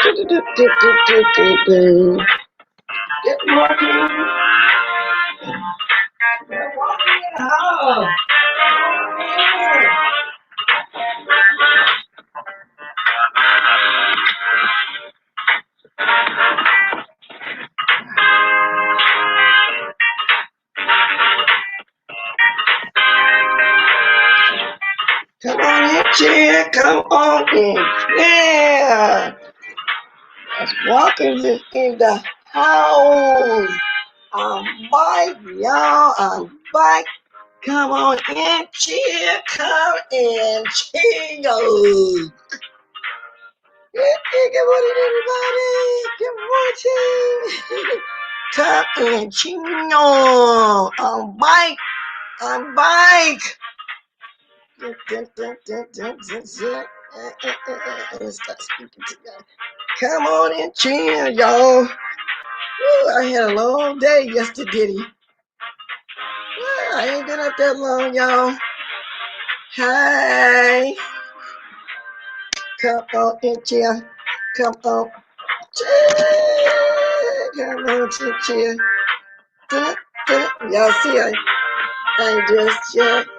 Good morning. Oh, come on in, chair. Come on in. Yeah. Let's walking in the house. I'm back, y'all. I'm back. Come on in, chair. Come in, chill. Good morning, everybody. Good morning. Come in, chill. I'm back. I'm back. Let's start speaking together. Come on and chill, y'all. Woo, I had a long day yesterday. I ain't been up that long, y'all. Hi. Come on and chill. Come on. Chill. Come on and chill. Y'all see, I just checked.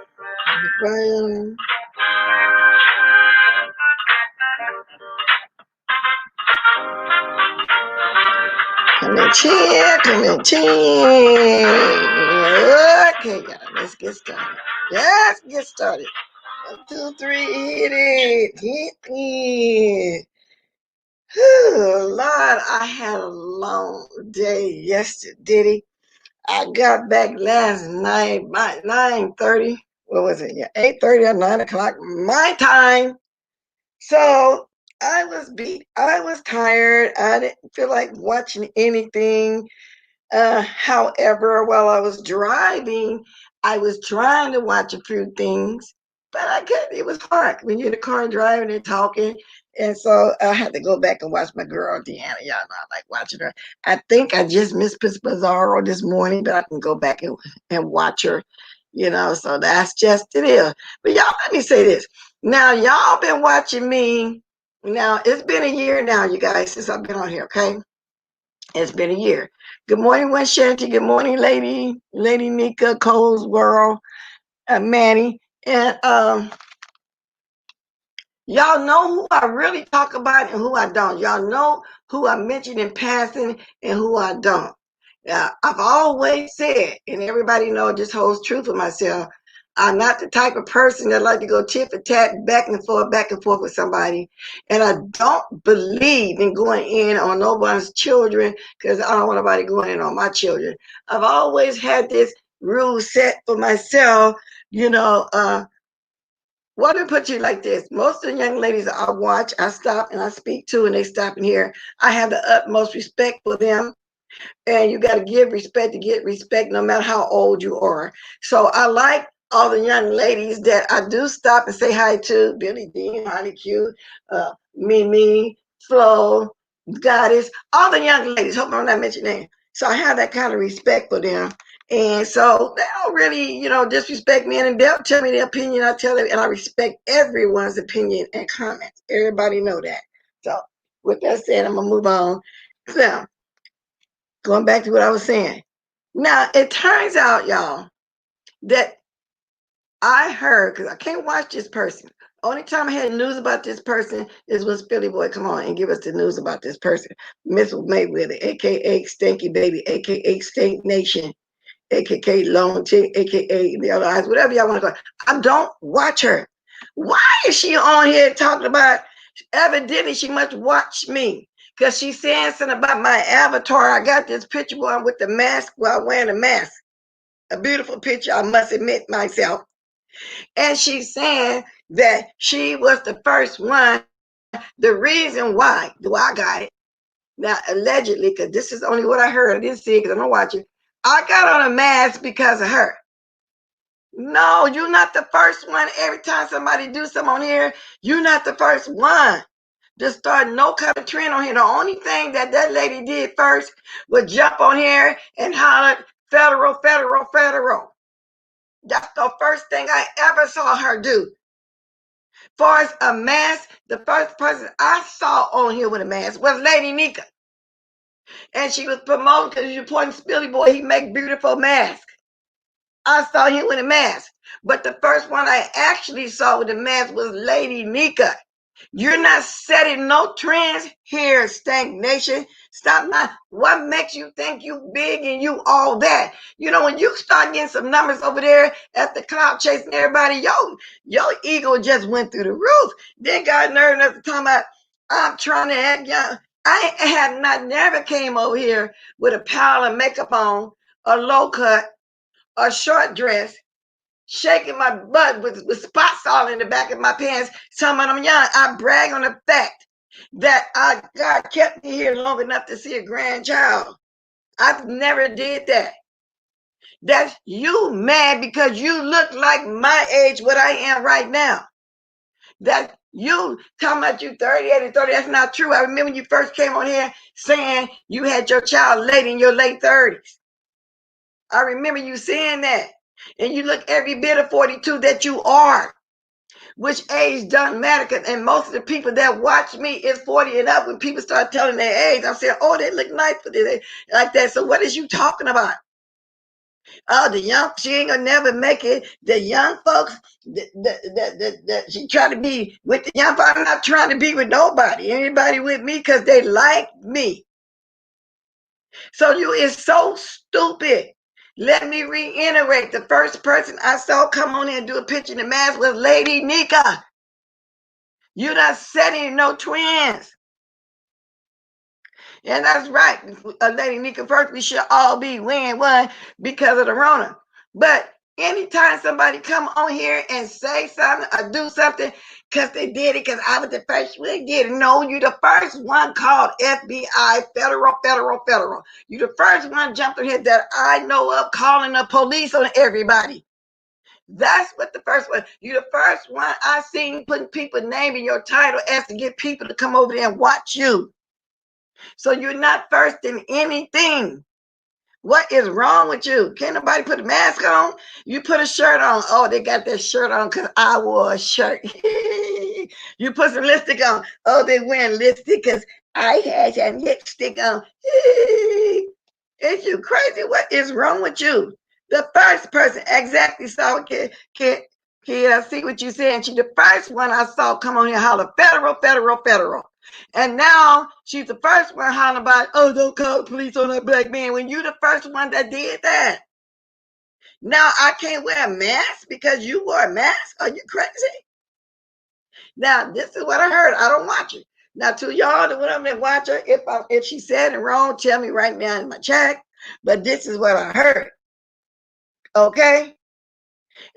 Come and chill. Come and chill. Okay, y'all. Let's get started. Let's get started. 1, 2, 3, hit it. Hit it. Lord, I had a long day yesterday. I got back last night by 9:30. What was it? Yeah, 8:30 or 9 o'clock my time. So I was beat. I was tired. I didn't feel like watching anything. However, while I was driving, I was trying to watch a few things, but I couldn't. It was hard when you're in the car driving and talking. And so I had to go back and watch my girl, Deanna. Y'all know I like watching her. I think I just missed Miss Bizarro this morning, but I can go back and watch her, so that's just it is. But y'all, let me say this. Now, y'all been watching me. Now, it's been a year now, you guys, since I've been on here, okay? It's been a year. Good morning, West Shanty. Good morning, Lady Nyca, Cole's World, Manny. And y'all know who I really talk about and who I don't. Y'all know who I mention in passing and who I don't. I've always said, and everybody know just holds true for myself, I'm not the type of person that like to go tit for tat back and forth with somebody. And I don't believe in going in on nobody's children because I don't want nobody going in on my children. I've always had this rule set for myself, let me put you like this. Most of the young ladies I watch, I stop and I speak to, and they stop and hear. I have the utmost respect for them. And you got to give respect to get respect no matter how old you are. So I like all the young ladies that I do stop and say hi to. Billy Dean, Holly Q, Mimi, Flo, Goddess, all the young ladies. Hope I'm not mentioning names. So I have that kind of respect for them. And so they don't really, disrespect me. And they'll tell me their opinion. I tell them, and I respect everyone's opinion and comments. Everybody know that. So with that said, I'm going to move on. So going back to what I was saying. Now, it turns out, y'all, that I heard, because I can't watch this person. Only time I had news about this person is when Philly Boy come on and give us the news about this person. Miss Mayweather, a.k.a. Stinky Baby, a.k.a. Stink Nation, a.k.a. Long Chick, a.k.a. The Other Eyes, whatever y'all want to call it. I don't watch her. Why is she on here talking about, evidently she must watch me? Because she's saying something about my avatar. I got this picture on with the mask while wearing a mask. A beautiful picture, I must admit myself. And she's saying that she was the first one. The reason why, do I got it? Now, allegedly, because this is only what I heard. I didn't see it because I'm not watching. I got on a mask because of her. No, you're not the first one. Every time somebody do something on here, you're not the first one. Just start no kind of trend on here. The only thing that lady did first was jump on here and holler, federal, federal, federal. That's the first thing I ever saw her do. far as a mask, the first person I saw on here with a mask was Lady Nyca. And she was promoting because you're pointing Spilly Boy, he make beautiful masks. I saw him with a mask. But the first one I actually saw with a mask was Lady Nyca. You're not setting no trends here, Stank Nation. Stop not. What makes you think you big and you all that? You know, when you start getting some numbers over there at the cloud chasing everybody, your ego just went through the roof. Then got nerve enough to talk about, I'm trying to act young. I have not never came over here with a pile of makeup on, a low cut, a short dress, shaking my butt with spots all in the back of my pants. Some of them young. I brag on the fact that God kept me here long enough to see a grandchild. I've never did that. That's you mad because you look like my age, what I am right now. That you talking about you 38 and 30. That's not true. I remember when you first came on here saying you had your child late in your late 30s. I remember you saying that. And you look every bit of 42 that you are. Which age doesn't matter. And most of the people that watch me is 40 and up. When people start telling their age, I'm saying, oh, they look nice for this, like that. So what is you talking about? Oh, the young, she ain't gonna never make it. The young folks, she trying to be with the young folks. I'm not trying to be with nobody. Anybody with me because they like me. So you is so stupid. Let me reiterate. The first person I saw come on here and do a picture in the mask was Lady Nyca. You're not setting no trends. And that's right. Lady Nyca, first, we should all be win one because of the Rona. But anytime somebody come on here and say something or do something because they did it, because I was the first one to get it. No, you the first one called FBI, federal. You the first one jumped in here that I know of calling the police on everybody. That's what the first one. You the first one I seen putting people's name in your title as to get people to come over there and watch you. So you're not first in anything. What is wrong with you? Can't nobody put a mask on? You put a shirt on. Oh, they got that shirt on because I wore a shirt. You put some lipstick on. Oh, they wearing lipstick because I had some lipstick on. Is you crazy? What is wrong with you? The first person exactly saw can see what you said. She the first one I saw come on here holler federal. And now she's the first one hollering about, oh, don't call the police on that black man when you the first one that did that. Now I can't wear a mask because you wore a mask? Are you crazy? Now, this is what I heard. I don't watch it. Now, to y'all, the women that watch her, if she said it wrong, tell me right now in my chat. But this is what I heard. Okay?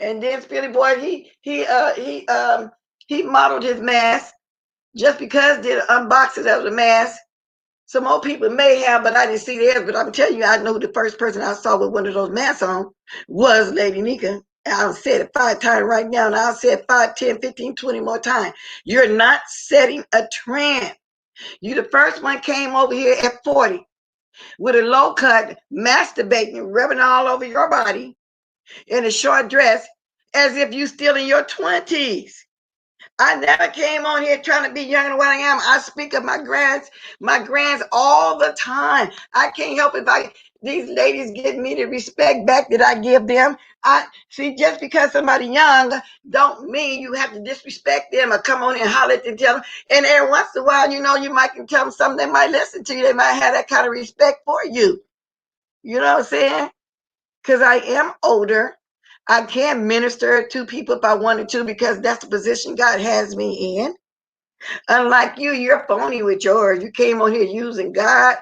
And then Philly Boy, he modeled his mask just because did an unboxing of the mask. Some more people may have, but I didn't see theirs. But I'm telling you, I know the first person I saw with one of those masks on was Lady Nyca. I'll say it 5 times right now, and I'll say it 5, 10, 15, 20 more times. You're not setting a trend. You the first one came over here at 40 with a low cut, masturbating, rubbing all over your body in a short dress as if you still in your 20s. I never came on here trying to be younger than what I am. I speak of my grands all the time. I can't help it these ladies give me the respect back that I give them. I see, just because somebody young don't mean you have to disrespect them or come on and holler at them and tell them. And every once in a while, you know, you might can tell them something, they might listen to you. They might have that kind of respect for you. You know what I'm saying? Because I am older. I can minister to people if I wanted to because that's the position God has me in. Unlike you, you're phony with yours. You came on here using God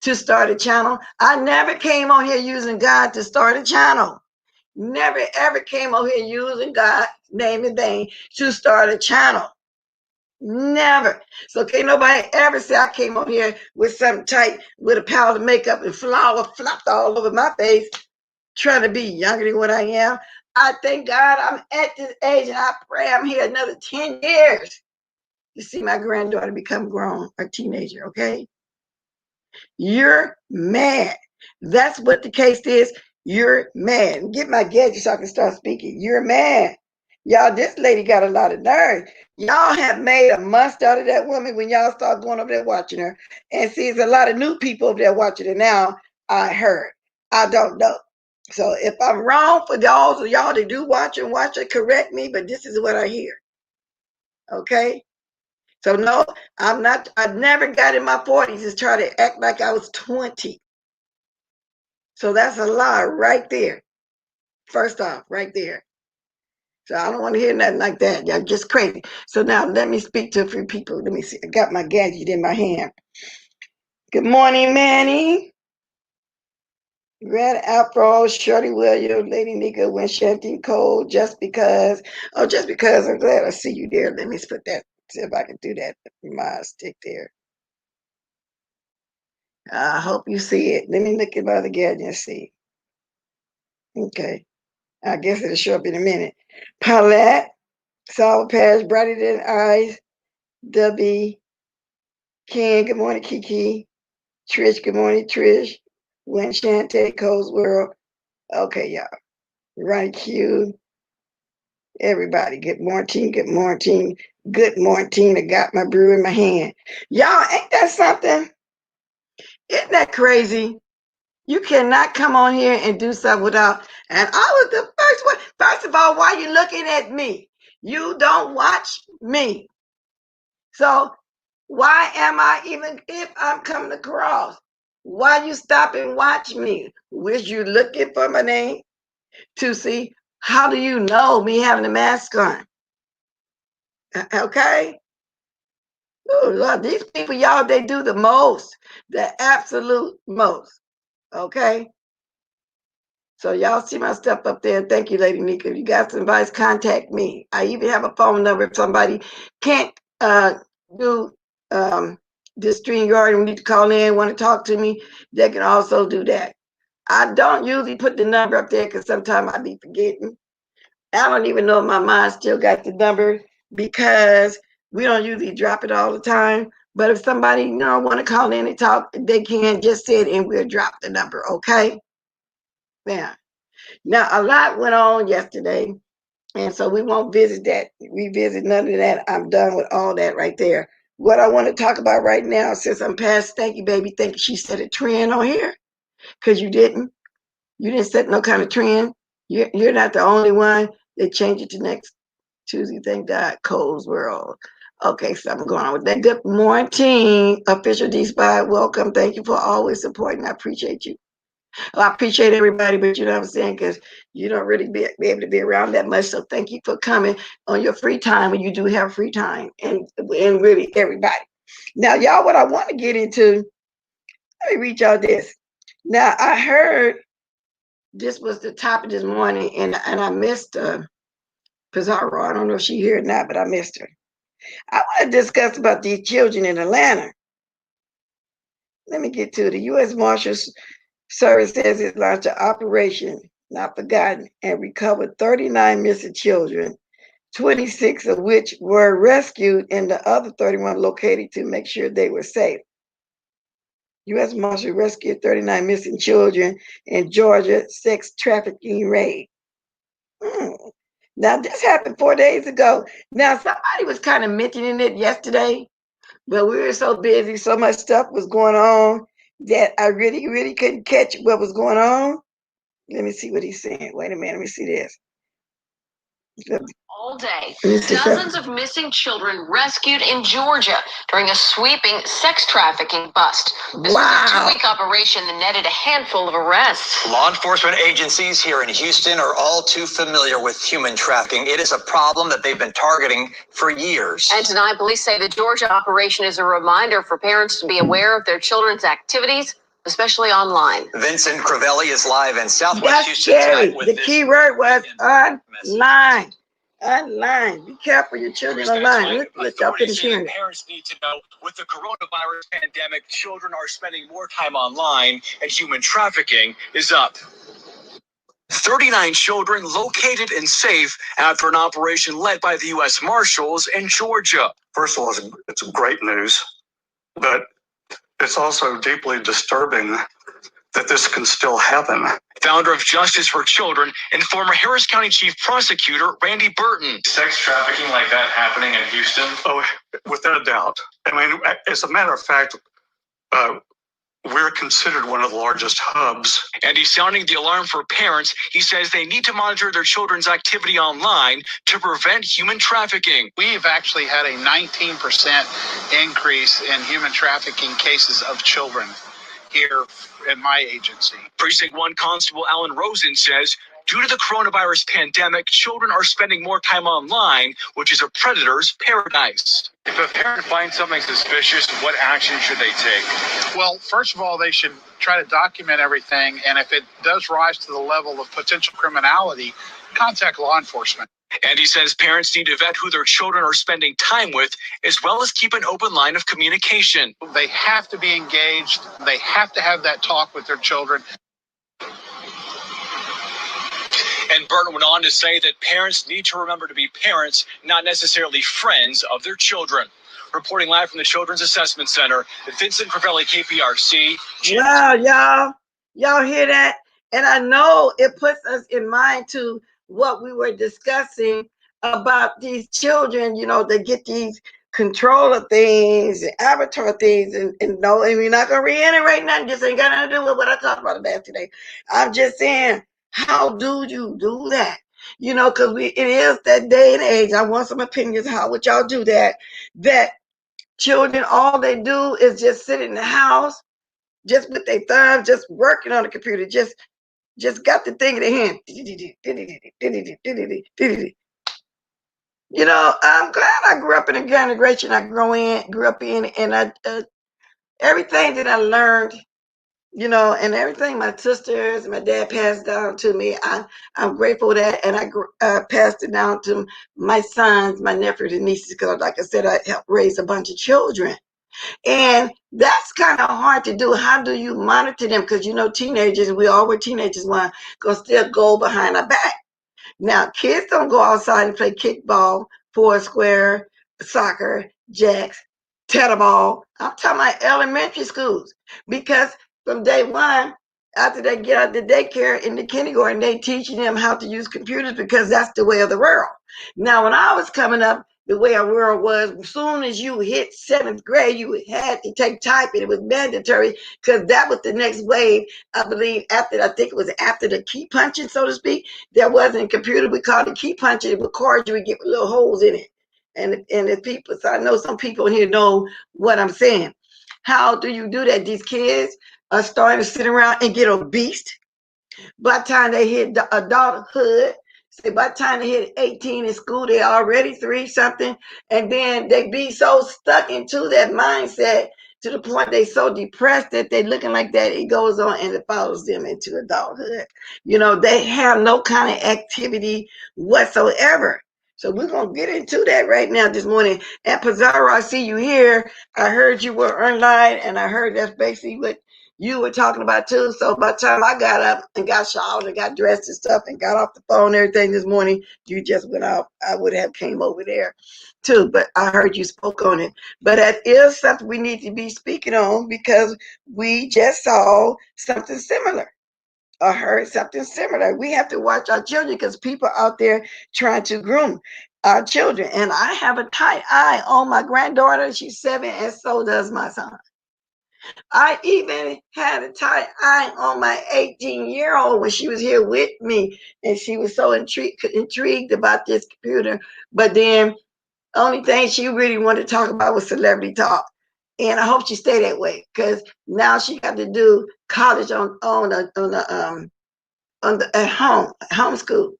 to start a channel. I never came on here using God to start a channel. Never ever came on here using God's name and vain to start a channel. Never. So can't nobody ever say I came on here with something tight with a pile of makeup and flour flopped all over my face, trying to be younger than what I am. I thank God I'm at this age and I pray I'm here another 10 years to see my granddaughter become grown, a teenager, okay? You're mad. That's what the case is. You're mad. Get my gadget so I can start speaking. You're mad. Y'all, this lady got a lot of nerve. Y'all have made a monster out of that woman when y'all start going over there watching her. And see, there's a lot of new people over there watching it now. I heard. I don't know. So if I'm wrong for y'all, so y'all that do watch it, correct me. But this is what I hear. Okay. So no, I'm not. I never got in my 40s to try to act like I was 20. So that's a lie right there. First off, right there. So I don't want to hear nothing like that. Y'all just crazy. So now let me speak to a few people. Let me see. I got my gadget in my hand. Good morning, Manny. Red Afro, Shorty Williams, Lady Nyca, Winchester, Cole, just because. Oh, just because. I'm glad I see you there. Let me put that. See if I can do that. My stick there. I hope you see it. Let me look at my other gadget and see. Okay. I guess it'll show up in a minute. Paulette, Sour Patch, Brighter Than Eyes, W. Ken, good morning, Kiki. Trish, good morning, Trish. When Shante, Cole's World. Okay, y'all. Ronnie Q. Everybody, good morning, good morning. Good morning. I got my brew in my hand. Y'all, ain't that something? Isn't that crazy? You cannot come on here and do something without, and I was the first one. First of all, why are you looking at me? You don't watch me. So why am I even, if I'm coming across, why you stop and watch me? Was you looking for my name to see? How do you know me having a mask on? Okay? Oh, Lord, these people, y'all, they do the most, the absolute most. Okay? So y'all see my stuff up there. Thank you, Lady Nyca. If you got some advice, contact me. I even have a phone number if somebody can't do this StreamYard and need to call in, want to talk to me, they can also do that. I don't usually put the number up there because sometimes I be forgetting. I don't even know if my mind still got the number because we don't usually drop it all the time. But if somebody want to call in and talk, they can just say it and we'll drop the number. Okay? Yeah. Now a lot went on yesterday, and so we won't revisit none of that. I'm done with all that right there. What I want to talk about right now, since I'm past Stanky Baby thinking she set a trend on here, because you didn't set no kind of trend. You're not the only one. They changed it to next Tuesday. Thank God, Cole's World. Okay, so I'm going on with that. Good morning, official D Spy. Welcome. Thank you for always supporting. I appreciate you. Well, I appreciate everybody, but you know what I'm saying? Because you don't really be able to be around that much. So thank you for coming on your free time when you do have free time, and really everybody. Now, y'all, what I want to get into, let me read y'all this. Now, I heard this was the topic this morning, and I missed Pizarro. I don't know if she here or not, but I missed her. I want to discuss about these children in Atlanta. Let me get to the U.S. Marshals Service says it launched an operation, Not Forgotten, and recovered 39 missing children, 26 of which were rescued and the other 31 located to make sure they were safe. U.S. Marshals rescued 39 missing children in Georgia sex trafficking raid. Now, this happened 4 days ago. Now, somebody was kind of mentioning it yesterday, but we were so busy, so much stuff was going on that I really, really couldn't catch what was going on. Let me see what he's saying. Wait a minute, let me see this. All day, dozens of missing children rescued in Georgia during a sweeping sex trafficking bust. This was a 2-week operation that netted a handful of arrests. Law enforcement agencies here in Houston are all too familiar with human trafficking. It is a problem that they've been targeting for years. And tonight, police say the Georgia operation is a reminder for parents to be aware of their children's activities, especially online. Vincent Crivelli is live in Southwest Houston scary. tonight with the key word was online. Online. Be careful, your children online. Let y'all finish hearing it. Parents need to know with the coronavirus pandemic, children are spending more time online and human trafficking is up. 39 children located and safe after an operation led by the U.S. Marshals in Georgia. First of all, it's great news, but it's also deeply disturbing that this can still happen. Founder of Justice for Children and former Harris County Chief Prosecutor Randy Burton. Sex trafficking like that happening in Houston? Oh, without a doubt. I mean, as a matter of fact, we're considered one of the largest hubs. And he's sounding the alarm for parents. He says they need to monitor their children's activity online to prevent human trafficking. We've actually had a 19% increase in human trafficking cases of children here in my agency. Precinct 1 Constable Alan Rosen says, due to the coronavirus pandemic, children are spending more time online, which is a predator's paradise. If a parent finds something suspicious, what action should they take? Well, first of all, they should try to document everything, and if it does rise to the level of potential criminality, contact law enforcement. And he says parents need to vet who their children are spending time with, as well as keep an open line of communication. They have to be engaged. They have to have that talk with their children. And Burton went on to say that parents need to remember to be parents, not necessarily friends of their children. Reporting live from the Children's Assessment Center, Vincent Crivelli, KPRC. Wow, y'all hear that? And I know it puts us in mind to what we were discussing about these children, you know, they get these controller things and avatar things, and no, and we're not going to reiterate nothing. Just ain't got nothing to do with what I talked about today. I'm just saying, how do you do that? You know, because it is that day and age. I want some opinions. How would y'all do that? That children, all they do is just sit in the house, just with their thumbs, just working on the computer, just got the thing in their hand. You know, I'm glad I grew up in a generation I grew up in, and I everything that I learned, you know, and everything my sisters and my dad passed down to me, I'm grateful for that, and I passed it down to my sons, my nephews and nieces, because like I said, I helped raise a bunch of children. And that's kind of hard to do. How do you monitor them? Because, you know, teenagers, we all were teenagers, want to still go behind our back. Now, kids don't go outside and play kickball, foursquare, soccer, jacks, tetherball. I'm talking about elementary schools, because from day one, after they get out of the daycare in the kindergarten, they teaching them how to use computers, because that's the way of the world. Now, when I was coming up, the way our world was, as soon as you hit 7th grade, you had to take typing. It was mandatory, because that was the next wave. I believe I think it was after the key punching, so to speak. There wasn't a computer. We called it key punching. It was cards you would get with little holes in it. And the people, so I know some people here know what I'm saying. How do you do that? These kids are starting to sit around and get obese. By the time they hit the adulthood, say by the time they hit 18 in school, they're already 3-something, and then they be so stuck into that mindset to the point they so depressed that they're looking like that. It goes on and it follows them into adulthood. You know, they have no kind of activity whatsoever. So we're going to get into that right now this morning. And Pizarro, I see you here. I heard you were online, and I heard that's basically what you were talking about too. So by the time I got up and got showered and got dressed and stuff and got off the phone and everything this morning, you just went out. I would have came over there too, but I heard you spoke on it. But that is something we need to be speaking on, because we just saw something similar or heard something similar. We have to watch our children, because people out there trying to groom our children. And I have a tight eye on my granddaughter. She's 7, and so does my son. I even had a tight eye on my 18-year-old when she was here with me, and she was so intrigued about this computer. But then only thing she really wanted to talk about was celebrity talk. And I hope she stay that way, because now she got to do college at home, homeschool,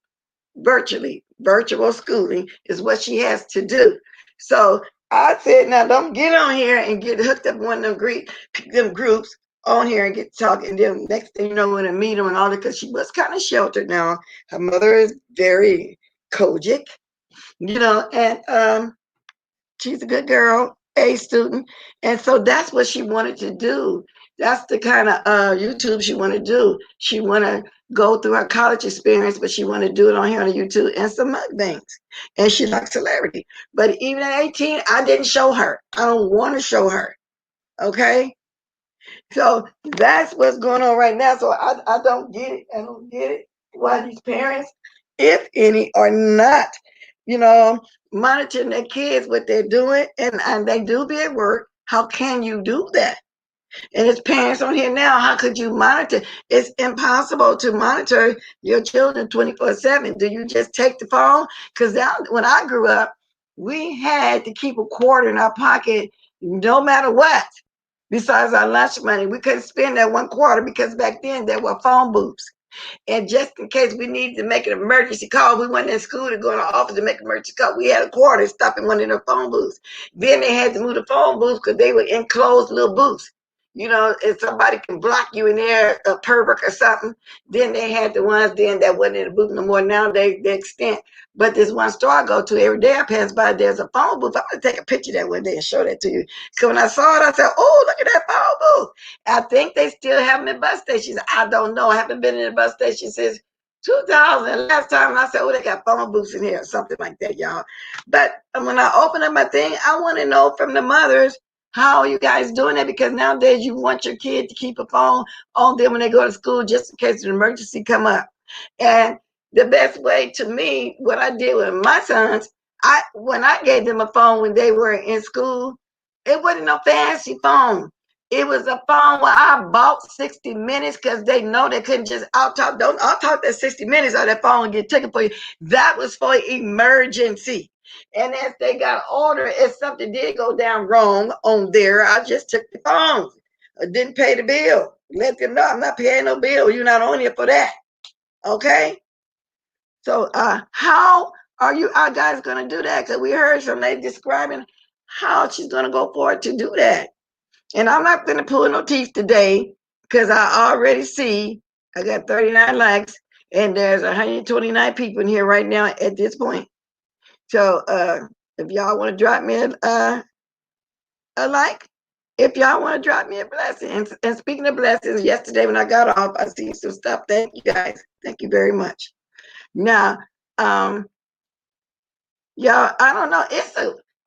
virtual schooling is what she has to do. So I said, now don't get on here and get hooked up one of them groups on here and get talking. And then next thing you know, we're gonna meet them and all that, because she was kind of sheltered now. Her mother is very Kojic, you know, and she's a good girl, A student. And so that's what she wanted to do. That's the kind of YouTube she want to do. She want to go through her college experience, but she want to do it on here on YouTube and some mukbangs. And she likes celebrity. But even at 18, I didn't show her. I don't want to show her. Okay? So that's what's going on right now. So I don't get it. I don't get it. Why these parents, if any, are not, you know, monitoring their kids, what they're doing, and they do be at work. How can you do that? And as parents on here now, how could you monitor? It's impossible to monitor your children 24/7. Do you just take the phone? Because when I grew up, we had to keep a quarter in our pocket no matter what. Besides our lunch money, we couldn't spend that one quarter because back then there were phone booths. And just in case we needed to make an emergency call, we went in school to go in the office to make an emergency call. We had a quarter stop in one of the phone booths. Then they had to move the phone booths because they were enclosed little booths. You know, if somebody can block you in there, a pervert or something, then they had the ones then that wasn't in the booth no more. Now they extent. But this one store I go to every day I pass by, there's a phone booth. I'm gonna take a picture of that one day and show that to you. Because when I saw it, I said, "Oh, look at that phone booth." I think they still have them in bus stations. I don't know. I haven't been in a bus station since 2000. Last time I said, "Oh, they got phone booths in here," or something like that, y'all. But when I open up my thing, I want to know from the mothers, how are you guys doing that? Because nowadays you want your kid to keep a phone on them when they go to school just in case an emergency come up. And the best way to me, what I did with my sons, when I gave them a phone when they were in school, it wasn't no fancy phone. It was a phone where I bought 60 minutes because they know they couldn't just I'll talk that 60 minutes on that phone and get taken for you. That was for emergency. And as they got older, if something did go down wrong on there, I just took the phone. I didn't pay the bill. Let them know I'm not paying no bill. You're not on here for that. Okay? So how are you guys gonna do that? Because we heard some lady describing how she's gonna go forward to do that. And I'm not gonna pull no teeth today because I already see I got 39 likes and there's 129 people in here right now at this point. So if y'all want to drop me a like, if y'all want to drop me a blessing. And speaking of blessings, yesterday when I got off, I see some stuff. Thank you guys. Thank you very much. Now, y'all, I don't know.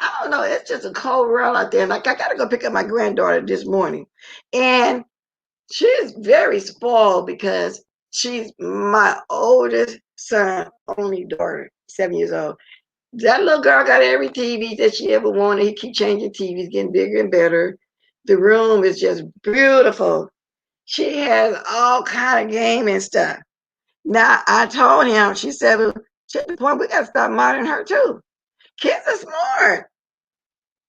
I don't know. It's just a cold world out there. Like I gotta go pick up my granddaughter this morning, and she's very spoiled because she's my oldest son, only daughter, 7 years old. That little girl got every TV that she ever wanted. He keep changing TVs, getting bigger and better. The room is just beautiful. She has all kind of gaming stuff. Now I told him, she said, well, to the point we got to start monitoring her too. Kids are smart.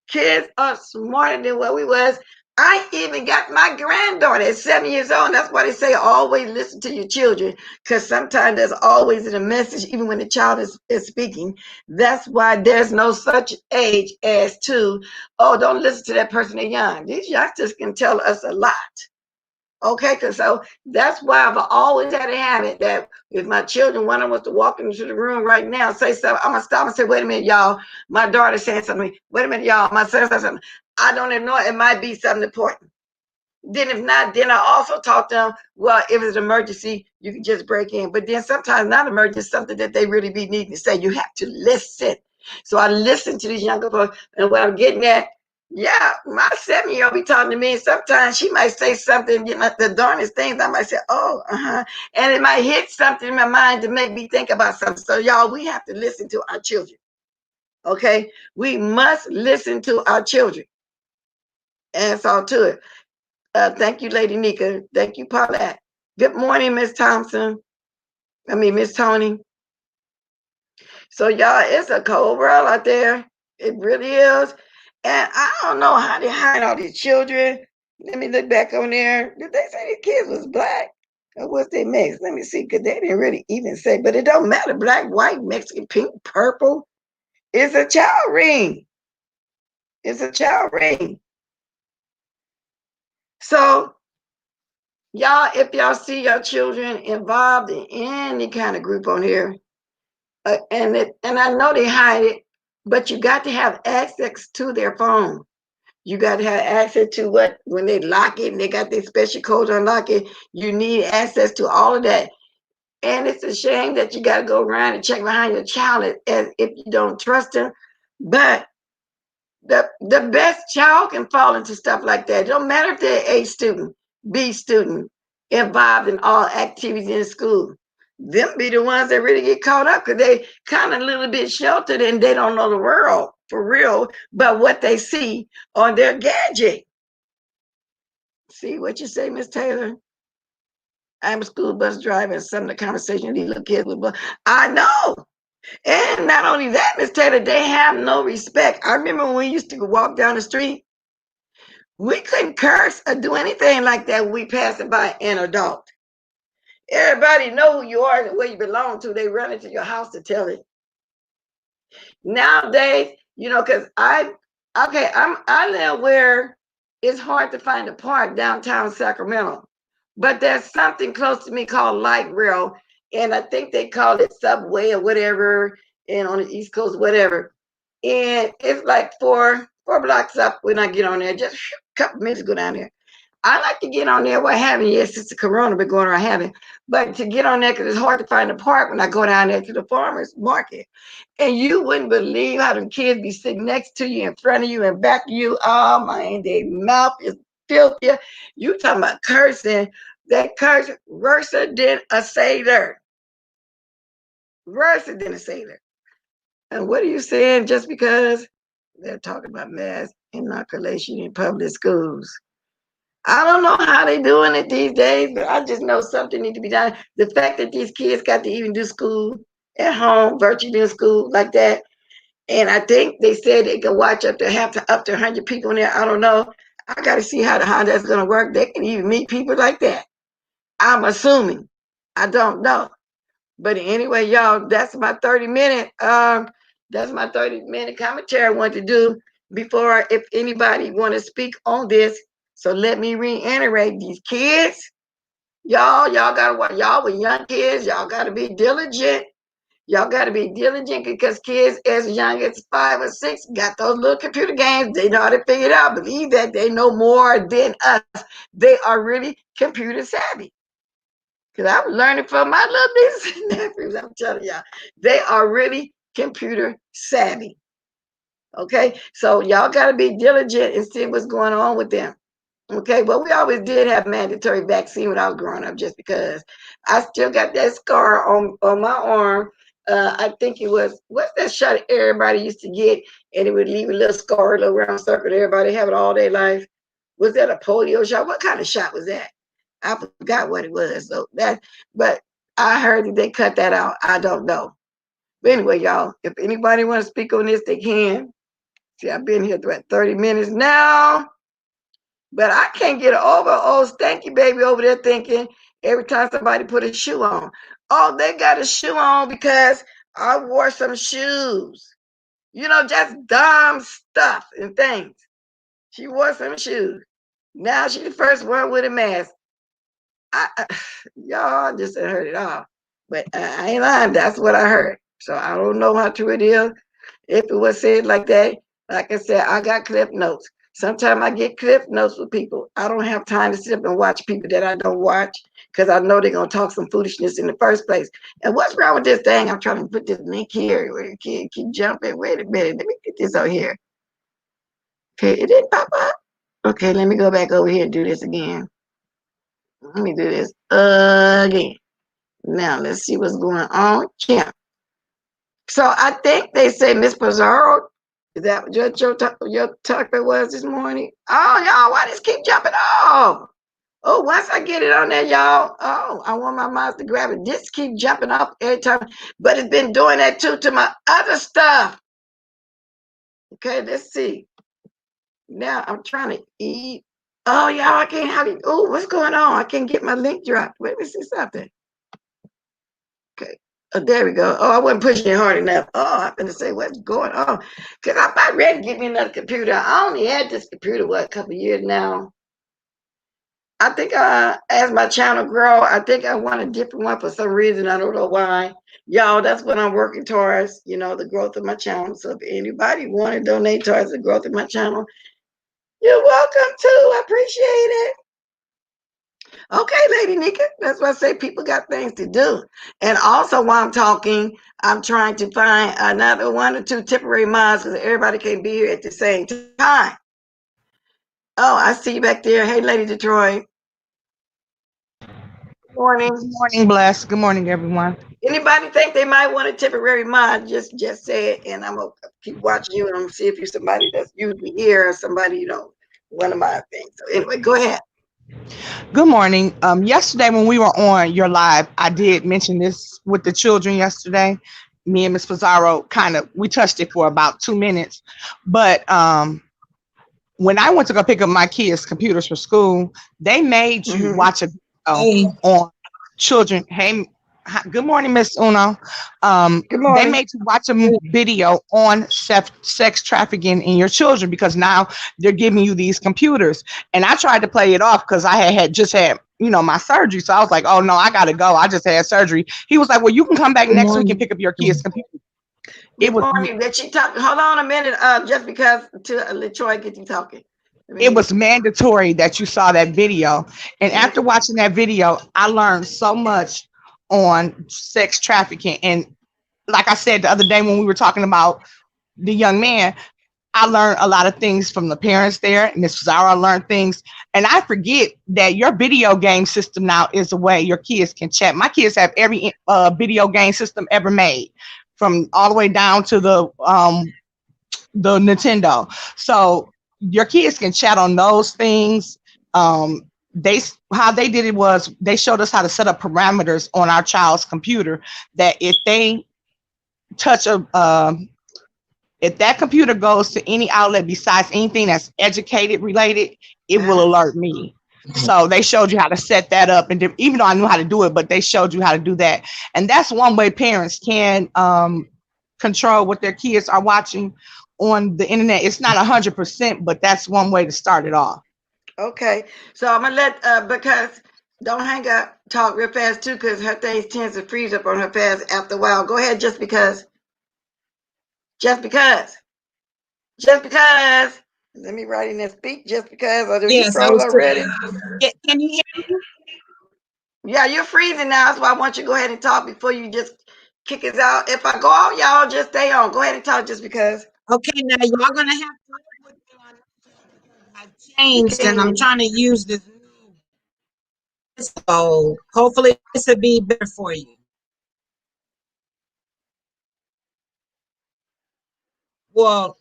Kids are smarter than what we was. I even got my granddaughter at 7 years old. And that's why they say always listen to your children, because sometimes there's always in a message, even when the child is speaking. That's why there's no such age as to, oh, don't listen to that person, they're young. These youngsters can tell us a lot. Okay, because so that's why I've always had a habit that if my children, one of them was to walk into the room right now, say something, I'm gonna stop and say, wait a minute, y'all, my daughter's saying something. Wait a minute, y'all, my son said something. I don't even know, it might be something important. Then if not, then I also talk to them, well, if it's an emergency, you can just break in. But then sometimes not emergency, something that they really be needing to say. You have to listen. So I listen to these younger folks, and what I'm getting at, yeah, my 7-year-old be talking to me, and sometimes she might say something, you know, the darnest things. I might say, oh, and it might hit something in my mind to make me think about something. So y'all, we have to listen to our children. Okay, we must listen to our children. And it's all to it. Thank you, Lady Nyca. Thank you, Paulette. Good morning, Miss Thompson. Miss Tony. So, y'all, it's a cold world out there. It really is. And I don't know how they hide all these children. Let me look back on there. Did they say the kids was black? Or was they mixed? Let me see, because they didn't really even say. But it don't matter. Black, white, Mexican, pink, purple. It's a child ring. It's a child ring. So, y'all, if y'all see your children involved in any kind of group on here, and I know they hide it, but you got to have access to their phone. You got to have access to when they lock it and they got their special codes on lock it, you need access to all of that. And it's a shame that you got to go around and check behind your child as if you don't trust them. But The best child can fall into stuff like that. It don't matter if they're A student, B student, involved in all activities in school. Them be the ones that really get caught up because they kind of a little bit sheltered and they don't know the world for real, but what they see on their gadget. See what you say, Miss Taylor? I'm a school bus driver, and some of the conversation these little kids with. I know. And not only that, Miss Taylor, they have no respect. I remember when we used to walk down the street, we couldn't curse or do anything like that when we passing by an adult. Everybody know who you are and where you belong to. They run into your house to tell it. Nowadays, because I live where it's hard to find a park downtown Sacramento, but there's something close to me called Light Rail, and I think they call it Subway or whatever, and on the East Coast, whatever. And it's like four blocks up when I get on there, just a couple minutes to go down there. I like to get on there. What having? Yes, it's the corona been going around having, but to get on there because it's hard to find a park when I go down there to the farmers market. And you wouldn't believe how the kids be sitting next to you, in front of you, and back of you. Oh man, their mouth is filthy. You talking about cursing? That curse worse than a sailor. Worse than a sailor. And what are you saying? Just because they're talking about mass inoculation in public schools. I don't know how they're doing it these days, but I just know something needs to be done. The fact that these kids got to even do school at home, virtually in school like that, and I think they said they can watch up to 100 people in there. I don't know. I got to see how that's going to work. They can even meet people like that. I'm assuming. I don't know. But anyway, y'all, that's my 30-minute. That's my 30-minute commentary I want to do before if anybody want to speak on this. So let me reiterate these kids. Y'all gotta watch. Y'all with young kids, y'all gotta be diligent. Y'all gotta be diligent because kids as young as 5 or 6 got those little computer games. They know how to figure it out. Believe that they know more than us. They are really computer savvy. Because I'm learning from my little nieces and nephews. I'm telling y'all, they are really computer savvy. Okay, so y'all got to be diligent and see what's going on with them. Okay, well, we always did have mandatory vaccine when I was growing up, just because I still got that scar on my arm. I think it was, what's that shot everybody used to get, and it would leave a little scar, a little round circle. Everybody have it all day life. Was that a polio shot? What kind of shot was that? I forgot what it was. So but I heard that they cut that out. I don't know. But anyway, y'all, if anybody want to speak on this, they can. See, I've been here for 30 minutes now. But I can't get over old stanky baby over there thinking every time somebody put a shoe on. Oh, they got a shoe on because I wore some shoes. Just dumb stuff and things. She wore some shoes. Now she's the first one with a mask. Y'all just heard it all. But I ain't lying. That's what I heard. So I don't know how true it is. If it was said like that, like I said, I got clip notes. Sometimes I get clip notes with people. I don't have time to sit up and watch people that I don't watch because I know they're going to talk some foolishness in the first place. And what's wrong with this thing? I'm trying to put this link here where you can't keep jumping. Wait a minute. Let me get this over here. Okay, it didn't pop up. Okay, let me go back over here and do this again. Let me do this again. Now, let's see what's going on. Yeah. So I think they say Miss Pizarro, is that what your topic was this morning? Oh, y'all, why does keep jumping off? Oh, once I get it on there, y'all, I want my mouse to grab it. This keep jumping off every time, but it's been doing that too to my other stuff. Okay, let's see. Now I'm trying to eat. Oh, y'all, I can't have it. Oh, what's going on? I can't get my link dropped. Wait, let me see something. Okay. Oh, there we go. Oh, I wasn't pushing it hard enough. Oh, I'm gonna say what's going on. Because I'm about ready to get me another computer. I only had this computer, a couple of years now. I think as my channel grow, I think I want a different one for some reason. I don't know why. Y'all, that's what I'm working towards, the growth of my channel. So if anybody want to donate towards the growth of my channel, you're welcome to. I appreciate it. Okay, Lady Nyca. That's why I say people got things to do. And also, while I'm talking, I'm trying to find another one or two temporary mods because everybody can't be here at the same time. Oh, I see you back there. Hey, Lady Detroit. Good morning. Good morning, Bless. Good morning, everyone. Anybody think they might want a temporary mod? Just say it, and I'm gonna keep watching you, and I'm gonna see if you're somebody that's usually here or somebody one of my things. So anyway, go ahead. Good morning. Yesterday when we were on your live, I did mention this with the children yesterday. Me and Miss Pizarro we touched it for about 2 minutes. But when I went to go pick up my kids' computers for school, they made you watch a video on children. Hey, good morning, Miss Uno. Good They morning. made you watch a video on sex trafficking in your children because now they're giving you these computers. And I tried to play it off because I had just had my surgery. So I was like, oh no, I gotta go. I just had surgery. He was like, well, you can come back next week and pick up your kids' computer. Good morning. Did she talk? Hold on a minute. Just because to LaTroy get you talking. It was mandatory that you saw that video. And after watching that video, I learned so much on sex trafficking. And like I said the other day when we were talking about the young man, I learned a lot of things from the parents there. Miss Zara learned things. And I forget that your video game system now is a way your kids can chat. My kids have every video game system ever made, from all the way down to the Nintendo. So your kids can chat on those things. How they did it was they showed us how to set up parameters on our child's computer that if they touch if that computer goes to any outlet besides anything that's educated related, it will alert me. So they showed you how to set that up, and even though I knew how to do it, but they showed you how to do that. And that's one way parents can control what their kids are watching on the internet. It's not 100%, but that's one way to start it off. Okay, so I'm gonna let because don't hang up, talk real fast too, because her things tends to freeze up on her fast after a while. Go ahead, just because. Just because. Just because. Let me write in there. Speak just because. Or do you froze already? Can you hear me? Yeah, you're freezing now. That's why I want you to go ahead and talk before you just kick us out. If I go out, y'all just stay on. Go ahead and talk just because. Okay, now y'all gonna have to live with me on I changed and I'm trying to use this new, so hopefully this will be better for you. Well,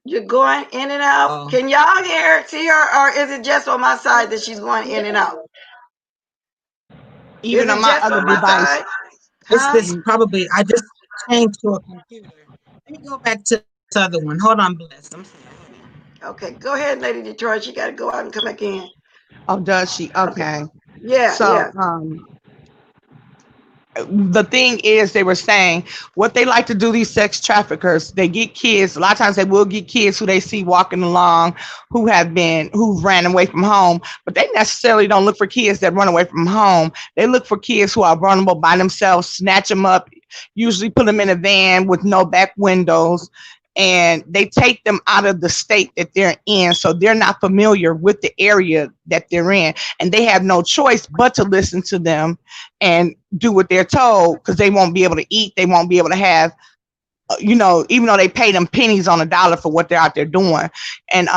you're going in and out. Can y'all see her, or is it just on my side that she's going in and out? Even on my other device. It's this probably. I just changed to a computer. Let me go back to this other one. Hold on, Bless. I'm sorry. Okay, go ahead, Lady Detroit. She got to go out and come back in. Oh, does she? Okay. Yeah. So, yeah. The thing is, they were saying what they like to do, these sex traffickers, they get kids. A lot of times they will get kids who they see walking along who ran away from home, but they necessarily don't look for kids that run away from home. They look for kids who are vulnerable by themselves, snatch them up, usually put them in a van with no back windows, and they take them out of the state that they're in. So they're not familiar with the area that they're in, and they have no choice but to listen to them and do what they're told, because they won't be able to eat. They won't be able to have, even though they pay them pennies on a dollar for what they're out there doing. And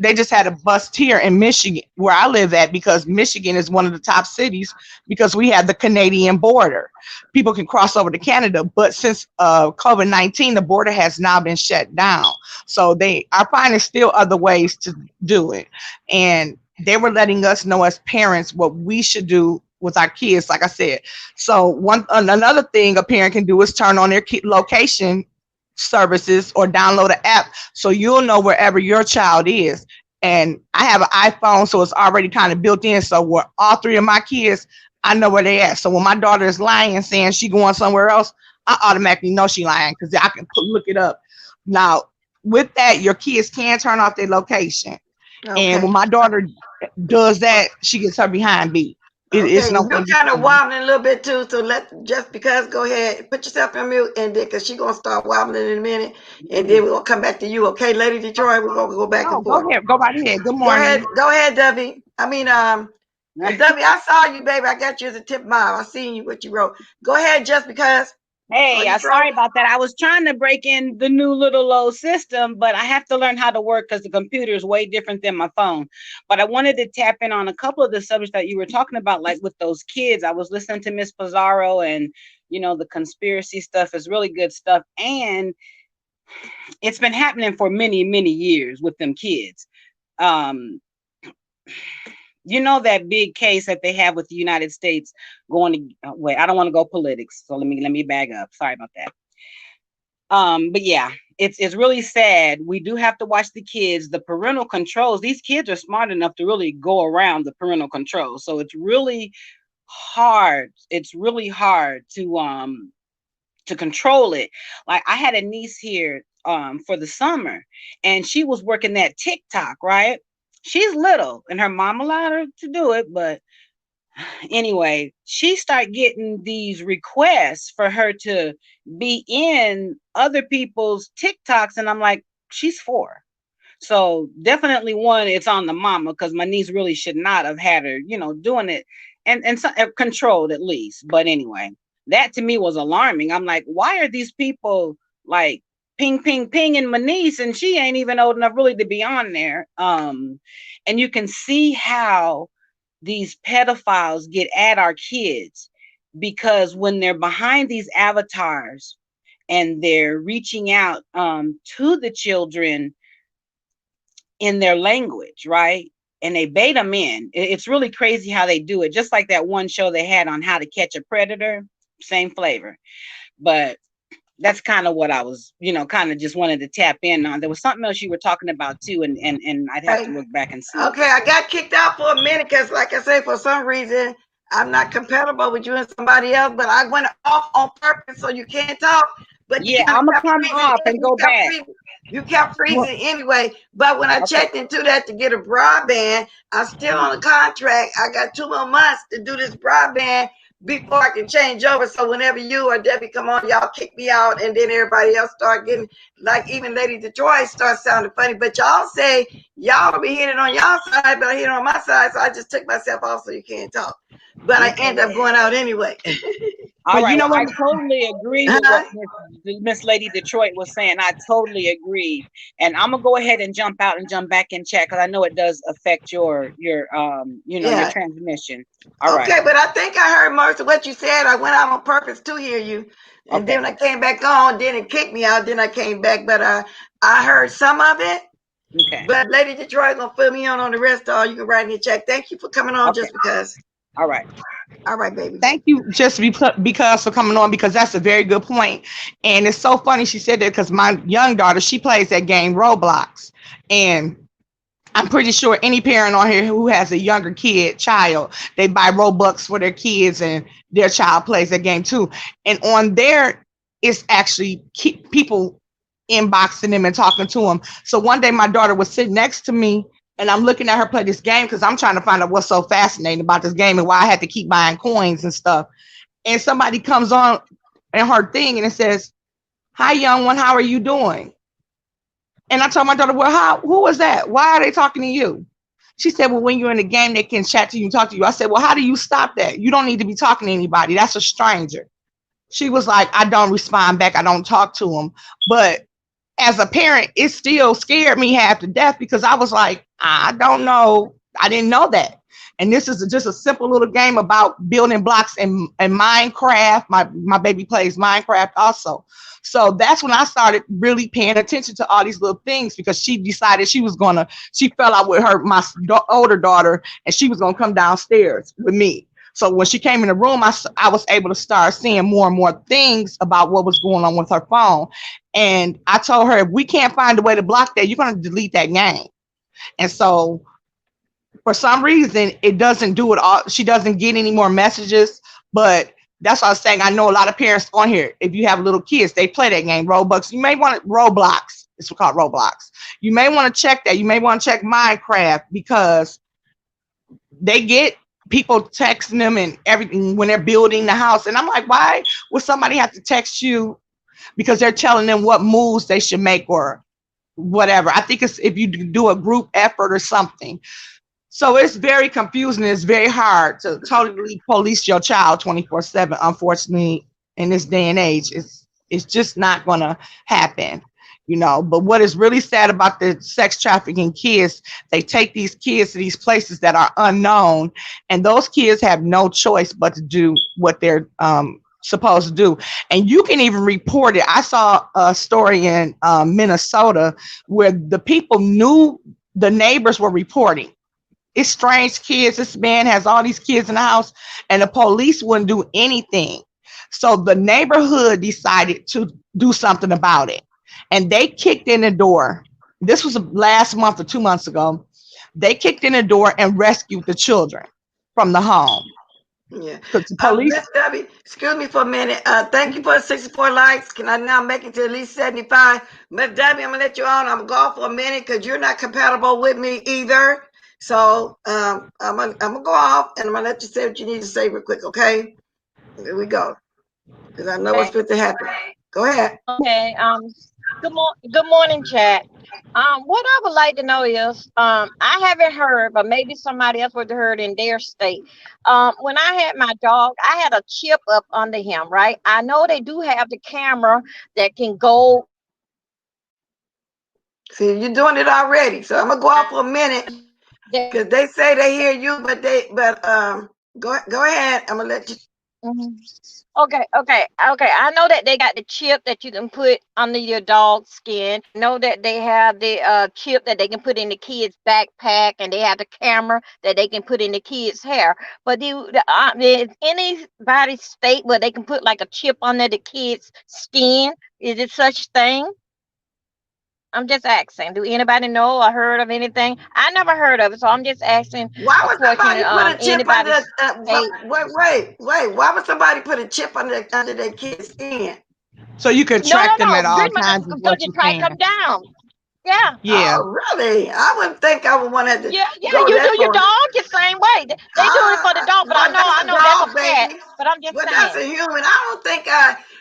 they just had a bust here in Michigan, where I live at, because Michigan is one of the top cities because we have the Canadian border. People can cross over to Canada, but since COVID-19, the border has now been shut down. So they are finding still other ways to do it. And they were letting us know as parents what we should do with our kids, like I said. So another thing a parent can do is turn on their location services or download an app so you'll know wherever your child is. And I have an iPhone, so it's already kind of built in. So where all three of my kids, I know where they at. So when my daughter is lying and saying she going somewhere else, I automatically know she lying because I can look it up. Now, with that, your kids can turn off their location. Okay. And when my daughter does that, she gets her behind beat. It's Okay, no you're way you kind of can. wobbling a little bit too, so just because, go ahead, put yourself on mute, and then because she's gonna start wobbling in a minute, and then we're gonna come back to you, okay, Lady Detroit? We're gonna go back No, and forth. go ahead. Go right ahead. Good Go morning. ahead, Debbie. Debbie, I saw you, baby. I got you as a tip mom. I seen you what you wrote. Go ahead, just because. Are Hey, you sorry trolling? about that. I was trying to break in the new little old system, but I have to learn how to work because the computer is way different than my phone. But I wanted to tap in on a couple of the subjects that you were talking about, like with those kids. I was listening to Miss Pizarro, and the conspiracy stuff is really good stuff. And it's been happening for many, many years with them kids. Um, that big case that they have with the United States going to wait, I don't want to go politics, so let me bag up. Sorry about that. But yeah, it's really sad. We do have to watch the kids, the parental controls. These kids are smart enough to really go around the parental controls. So it's really hard. It's really hard to control it. Like I had a niece here for the summer, and she was working that TikTok, right? She's little and her mom allowed her to do it, but anyway, she started getting these requests for her to be in other people's TikToks, and I'm like, she's 4. So definitely one, it's on the mama, because my niece really should not have had her, doing it and so, controlled at least. But anyway, that to me was alarming. I'm like, why are these people like ping, ping, pinging my niece, and she ain't even old enough really to be on there? And you can see how these pedophiles get at our kids, because when they're behind these avatars and they're reaching out to the children in their language, right? And they bait them in. It's really crazy how they do it. Just like that one show they had on how to catch a predator, same flavor. But that's kind of what I was, kind of just wanted to tap in on. There was something else you were talking about too, and I'd have to look back and see. Okay, I got kicked out for a minute because, like I say, for some reason, I'm not compatible with you and somebody else, but I went off on purpose so you can't talk. But you Yeah, kind of I'm gonna kept come freezing. off and go back. You kept freezing anyway. But when I Okay. checked into that to get a broadband, I'm still on a contract. I got 2 more months to do this broadband before I can change over. So whenever you or Debbie come on, y'all kick me out, and then everybody else start getting, like even Lady Detroit starts sounding funny. But y'all say y'all be hitting on y'all side, but I hit on my side, so I just took myself off so you can't talk. But I end up going out anyway. All right. You know Well, what? I totally agree with what Miss Lady Detroit was saying. I totally agree, and I'm gonna go ahead and jump out and jump back in chat, because I know it does affect your your transmission. All right. Okay, but I think I heard most of what you said. I went out on purpose to hear you, and Okay. then when I came back on, then it kicked me out. Then I came back, but I heard some of it. Okay. But Lady Detroit gonna fill me on the rest. All you can write in the check. Thank you for coming on, Okay. just because. All right. All right, baby. Thank you, just because for coming on, because that's a very good point. And it's so funny she said that, because my young daughter, she plays that game Roblox, and I'm pretty sure any parent on here who has a younger child, they buy Robux for their kids, and their child plays that game too. And on there, it's actually people inboxing them and talking to them. So one day my daughter was sitting next to me, and I'm looking at her play this game because I'm trying to find out what's so fascinating about this game and why I had to keep buying coins and stuff. And somebody comes on in her thing and it says, "Hi, young one, how are you doing?" And I told my daughter, "Well, who was that? Why are they talking to you?" She said, "Well, when you're in the game, they can chat to you and talk to you." I said, "Well, how do you stop that? You don't need to be talking to anybody. That's a stranger." She was like, "I don't respond back. I don't talk to them." But as a parent, it still scared me half to death, because I was like, I don't know. I didn't know that. And this is just a simple little game about building blocks in Minecraft. My baby plays Minecraft also. So that's when I started really paying attention to all these little things, because she decided she fell out with my older daughter, and she was going to come downstairs with me. So when she came in the room, I was able to start seeing more and more things about what was going on with her phone. And I told her, if we can't find a way to block that, you're going to delete that game. And so for some reason, it doesn't do it all. She doesn't get any more messages. But that's what I was saying. I know a lot of parents on here, if you have little kids, they play that game, Robux. You may want Roblox. It's called Roblox. You may want to check that. You may want to check Minecraft, because they get people texting them and everything when they're building the house. And I'm like, why would somebody have to text you because they're telling them what moves they should make or whatever? I think it's if you do a group effort or something. So it's very confusing. It's very hard to totally police your child 24/7. Unfortunately, in this day and age, it's just not going to happen, you know. But what is really sad about the sex trafficking kids, they take these kids to these places that are unknown, and those kids have no choice but to do what they're supposed to do. And you can even report it. I saw a story in Minnesota where the people knew, the neighbors were reporting. It's strange kids. This man has all these kids in the house, and the police wouldn't do anything. So the neighborhood decided to do something about it, and they kicked in the door. This was last month or 2 months ago. They kicked in the door and rescued the children from the home. Yeah. Because the police. Miss Debbie, excuse me for a minute. Thank you for the 64 likes. Can I now make it to at least 75? Miss Debbie, I'm gonna let you on. I'm gonna go off for a minute because you're not compatible with me either. So I'm gonna go off and I'm gonna let you say what you need to say real quick, okay? Here we go. Because I know what's fit to happen. Go ahead. Okay. Good morning, chat. What I would like to know is, I haven't heard, but maybe somebody else would have heard in their state. When I had my dog, I had a chip up under him, right? I know they do have the camera that can go. See, you're doing it already. So I'm gonna go off for a minute because they say they hear you, but go ahead. I'm gonna let you. Okay. I know that they got the chip that you can put under your dog's skin. I know that they have the chip that they can put in the kid's backpack, and they have the camera that they can put in the kid's hair. But is anybody state where they can put like a chip under the kid's skin? Is it such thing? I'm just asking. Do anybody know or heard of anything? I never heard of it, so I'm just asking. Why would somebody put a chip anybody under? Wait. Why would somebody put a chip under their kid's skin? So you can track them at all Goodman, times. because you track them down. Yeah. Yeah. Oh, really? I wouldn't think I would want to. Yeah. You do your dog the same way. They do it for the dog, but I know that's a pet. But I'm just saying. That's a human. I don't think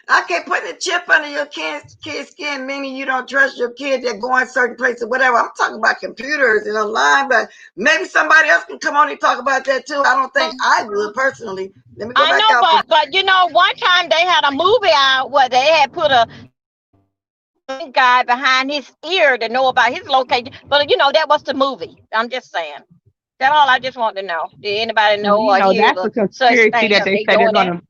I can't put a chip under your kid's skin, meaning you don't trust your kid that go in certain places, whatever. I'm talking about computers and online, but maybe somebody else can come on and talk about that too. I don't think I would personally. Let me go back out. But you know, one time they had a movie out where they had put a guy behind his ear to know about his location, but you know that was the movie. I'm just saying. That's all I just want to know. Did anybody know or hear that's a conspiracy that they said they're gonna.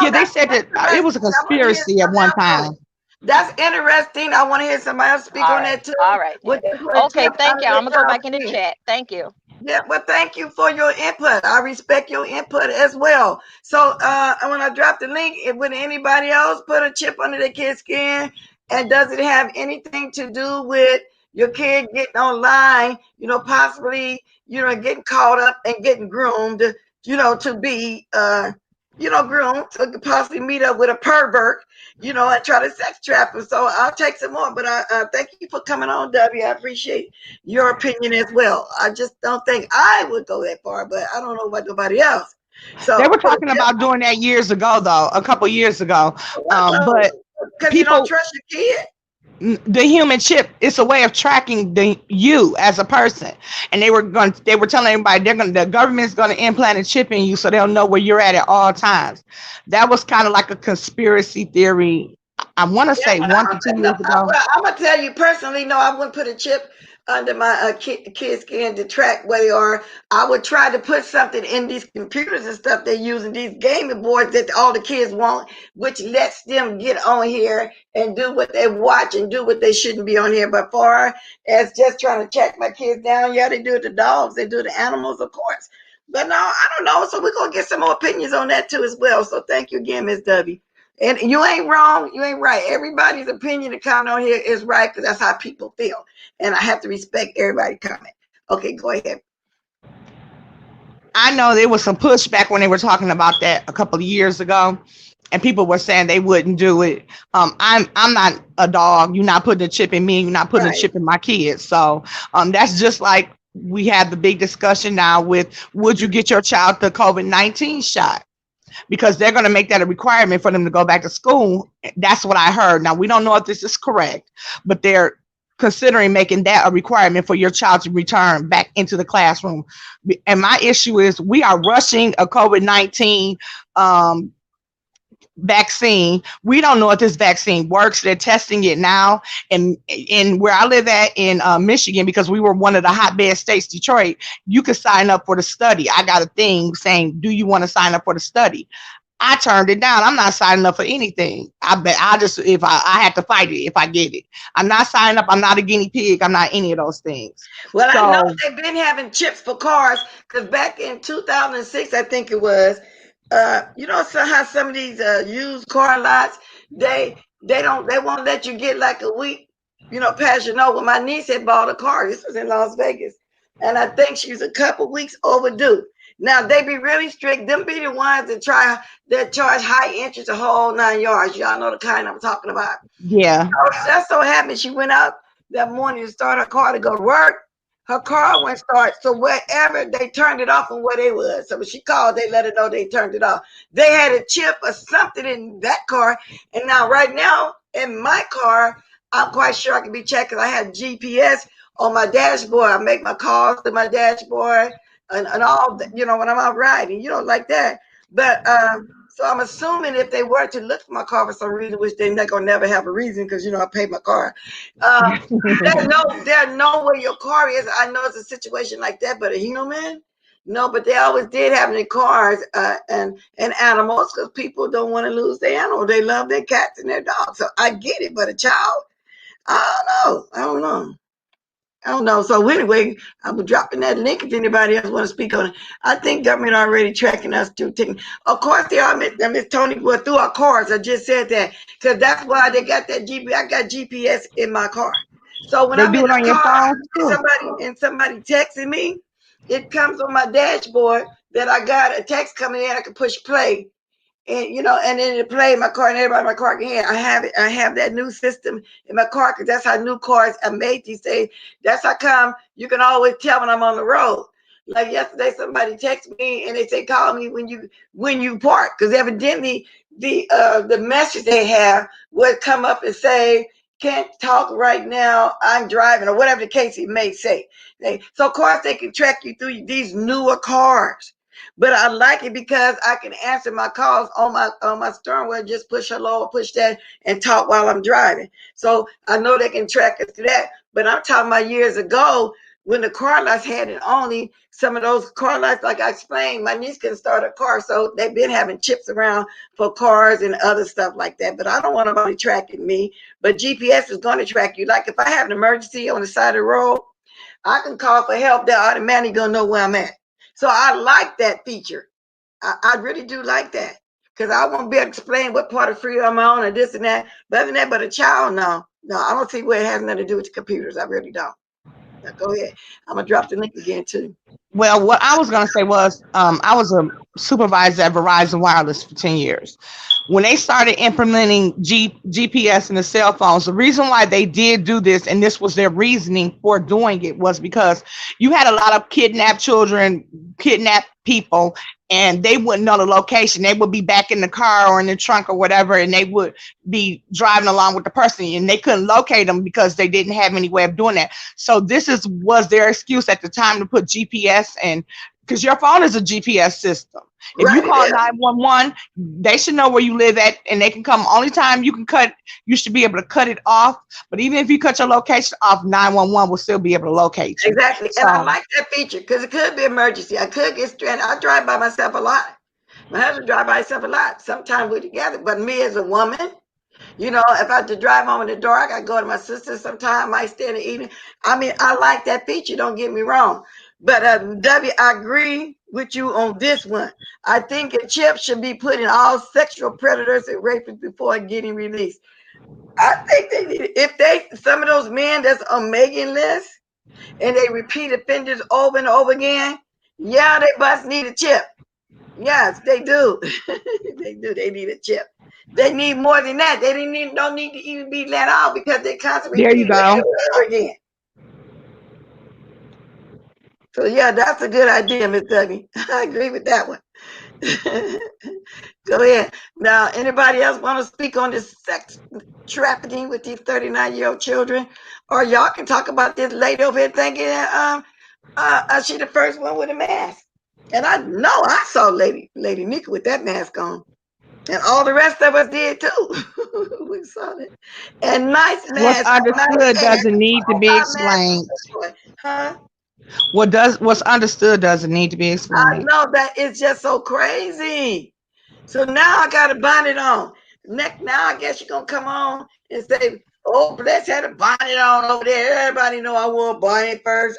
Yeah, they said that it was a conspiracy at one time. That's interesting. I want to hear somebody else speak on that too. All right. Okay, thank you. I'm gonna go back in the chat. Thank you. Yeah, well, thank you for your input. I respect your input as well. So when I drop the link, would anybody else put a chip under their kid's skin? And does it have anything to do with your kid getting online, possibly, getting caught up and getting groomed, to be, groomed, so could possibly meet up with a pervert, and try to sex trap him. So I'll take some more, but I thank you for coming on, W. I appreciate your opinion as well. I just don't think I would go that far, but I don't know about nobody else. So they were talking about doing that years ago, though, a couple years ago. But because you don't trust your kid. The human chip, it's a way of tracking you as a person, and they were telling everybody the government's going to implant a chip in you so they'll know where you're at all times. That was kind of like a conspiracy theory. I want to say 1 to 2 years ago. Well, I'm gonna tell you personally, no, I wouldn't put a chip under my kid's skin to track where they are. I would try to put something in these computers and stuff they're using, these gaming boards that all the kids want, which lets them get on here and do what they watch and do what they shouldn't be on here. But far as just trying to track my kids down, yeah, they do it to dogs, they do it to animals, of course. But no, I don't know. So we're gonna get some more opinions on that too as well. So thank you again, Ms. W. And you ain't wrong. You ain't right. Everybody's opinion to comment on here is right because that's how people feel. And I have to respect everybody's comment. Okay, go ahead. I know there was some pushback when they were talking about that a couple of years ago, and people were saying they wouldn't do it. I'm not a dog. You're not putting a chip in me. You're not putting a chip in my kids. So that's just like we have the big discussion now with, would you get your child the COVID-19 shot? Because they're going to make that a requirement for them to go back to school. That's what I heard. Now, we don't know if this is correct, but they're considering making that a requirement for your child to return back into the classroom. And my issue is, we are rushing a COVID-19 vaccine. We don't know if this vaccine works. They're testing it now. And in where I live at in Michigan, because we were one of the hotbed states, Detroit, you could sign up for the study. I got a thing saying, do you want to sign up for the study? I turned it down. I'm not signing up for anything. I bet I just, if I had to fight it if I get it. I'm not signing up. I'm not a guinea pig. I'm not any of those things. Well, So, I know they've been having chips for cars, because back in 2006, I think it was, you know, so how some of these used car lots, they won't let you get like a week, you know, past your know. Well, my niece had bought a car. This was in Las Vegas, and I think she was a couple weeks overdue. Now they be really strict. Them be the ones that charge high interest, a whole 9 yards. Y'all know the kind I'm talking about. yeah. Just so happened she went out that morning to start her car to go to work. Her car went start. So wherever they turned it off from where they was. So when she called, they let her know they turned it off. They had a chip or something in that car. And now right now in my car, I'm quite sure I can be checked because I have GPS on my dashboard. I make my calls to my dashboard and all that, you know, when I'm out riding, you know, like that. But so I'm assuming if they were to look for my car for some reason, which they're not gonna never have a reason, because you know I paid my car. They'll know where your car is. I know it's a situation like that, but a human, no. But they always did have their cars and animals, because people don't want to lose their animal. They love their cats and their dogs. So I get it, but a child, I don't know. I don't know. So anyway, I'm dropping that link if anybody else want to speak on it. I think government already tracking us through things. Of course they are, Miss Tony, well, through our cars. I just said that because that's why they got that GPS. I got GPS in my car. So when They I'm do in it the on your car, phone too. somebody texting me, it comes on my dashboard that I got a text coming in. I can push play, and you know, and then it play in my car, and everybody in my car can hear. I have it. I have that new system in my car, because that's how new cars are made these days. That's how come you can always tell when I'm on the road. Like yesterday, somebody texted me and they say, "Call me when you park," because evidently the message they have would come up and say, "Can't talk right now. I'm driving," or whatever the case it may say. So of course they can track you through these newer cars. But I like it because I can answer my calls on my steering wheel, just push hello or push that and talk while I'm driving. So I know they can track us to that. But I'm talking about years ago when the car lots had it only. Some of those car lots, like I explained, my niece can start a car. So they've been having chips around for cars and other stuff like that. But I don't want nobody tracking me. But GPS is going to track you. Like if I have an emergency on the side of the road, I can call for help. They're automatically going to know where I'm at. So I like that feature. I really do like that, because I won't be able to explain what part of free I'm on and this and that. But other than that, but a child, no, I don't see where it has nothing to do with the computers. I really don't. Now go ahead. I'm gonna drop the link again too. Well, what I was going to say was, I was a supervisor at Verizon Wireless for 10 years. When they started implementing GPS in the cell phones, the reason why they did do this, and this was their reasoning for doing it, was because you had a lot of kidnapped children, kidnapped people, and they wouldn't know the location. They would be back in the car or in the trunk or whatever, and they would be driving along with the person, and they couldn't locate them because they didn't have any way of doing that. So this was their excuse at the time to put GPS, and because your phone is a GPS system. If Right, you call yeah. 911, they should know where you live at, and they can come. Only time you should be able to cut it off. But even if you cut your location off, 911 will still be able to locate you. Exactly. So, And I like that feature because it could be emergency. I could get stranded. I drive by myself a lot. My husband drive by himself a lot. Sometimes we're together. But me as a woman, you know, if I have to drive home in the dark, I go to my sister sometime. I might stay in the evening. I mean, I like that feature. Don't get me wrong. But W, I agree with you on this one. I think a chip should be put in all sexual predators and rapists before getting released. I think they need it. If some of those men that's on Megan list and they repeat offenders over and over again, yeah, they must need a chip. Yes, they do. They do. They need a chip. They need more than that. They don't need to even be let out because they constantly there you repeat it go. over and over again. So yeah, that's a good idea, Miss Dougie. I agree with that one. Go ahead. Now, anybody else want to speak on this sex trafficking with these 39-year-old children? Or y'all can talk about this lady over here thinking she the first one with a mask. And I know I saw Lady Nyca with that mask on. And all the rest of us did too. We saw it. And nice What's mask, nice understood hair. doesn't need to be explained. Huh? What's understood doesn't need to be I explained. know that it's just so crazy. So now I got a bonnet on. Next, now I guess you're gonna come on and say, "Oh, Bless had a bonnet on over there." Everybody know I wore a bonnet first.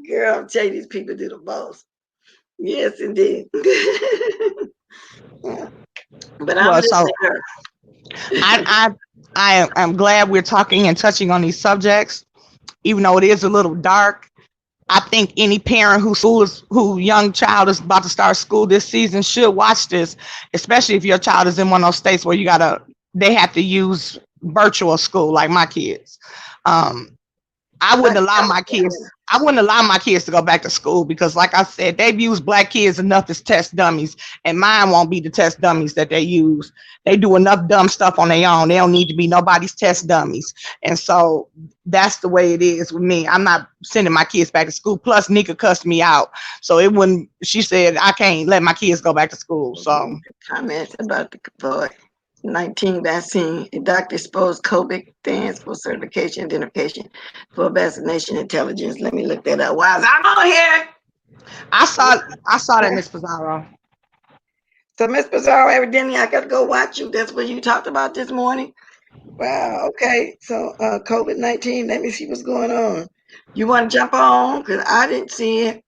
Girl, I'm telling you, these people do the most. Yes, indeed. Yeah. But I'm Well, listening so to her. I'm glad we're talking and touching on these subjects, even though it is a little dark. I think any parent who young child is about to start school this season should watch this, especially if your child is in one of those states where they have to use virtual school like my kids. Um, I wouldn't Like allow my kids. California. I wouldn't allow my kids to go back to school because, like I said, they've used black kids enough as test dummies, and mine won't be the test dummies that they use. They do enough dumb stuff on their own. They don't need to be nobody's test dummies. And so that's the way it is with me. I'm not sending my kids back to school. Plus, Nika cussed me out, so it wouldn't. She said I can't let my kids go back to school. So Comments about the COVID-19 vaccine. A doctor exposed COVID stands for certification identification for vaccination intelligence. Let me look that up. While I'm on here. I saw that, Miss Pizarro. So, Miss Pizarro, evidently I got to go watch you. That's what you talked about this morning. Wow. Okay. So, COVID-19. Let me see what's going on. You want to jump on? Because I didn't see it.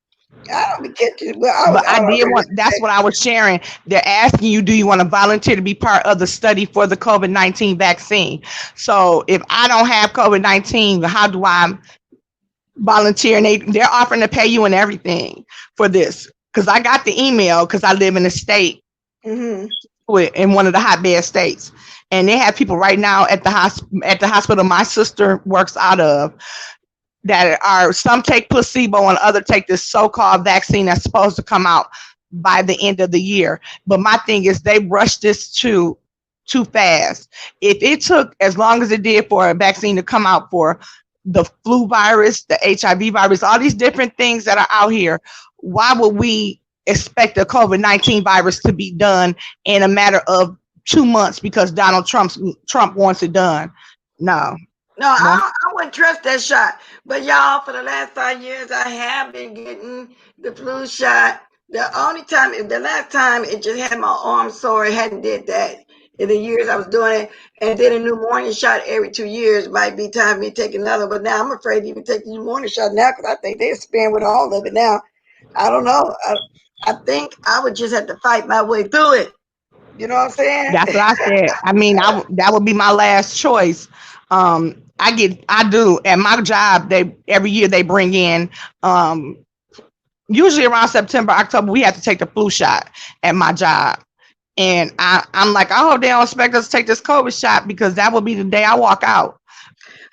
I don't be catching. Well, I was But I out did already. want, that's what I was sharing. They're asking you, do you want to volunteer to be part of the study for the COVID-19 vaccine? So if I don't have COVID-19, how do I volunteer? And they're offering to pay you and everything for this. Because I got the email because I live in a state Mm-hmm. in one of the hotbed states. And they have people right now at the hospital my sister works out of that are, some take placebo and other take this so-called vaccine that's supposed to come out by the end of the year. But my thing is they rushed this too fast. If it took as long as it did for a vaccine to come out for the flu virus, the HIV virus, all these different things that are out here, why would we expect the COVID-19 virus to be done in a matter of 2 months because Donald Trump wants it done? No. No, I wouldn't trust that shot. But y'all, for the last 5 years, I have been getting the flu shot. The last time it just had my arm sore. It hadn't did that in the years I was doing it. And then a pneumonia shot every 2 years might be time for me to take another. But now I'm afraid to even take the pneumonia shot now because I think they're sparing with all of it now. I don't know. I think I would just have to fight my way through it. You know what I'm saying? That's what I said. I mean, that would be my last choice. I do at my job. Every year they bring in, usually around September, October, we have to take the flu shot at my job. And I'm like, I hope they don't expect us to take this COVID shot because that will be the day I walk out.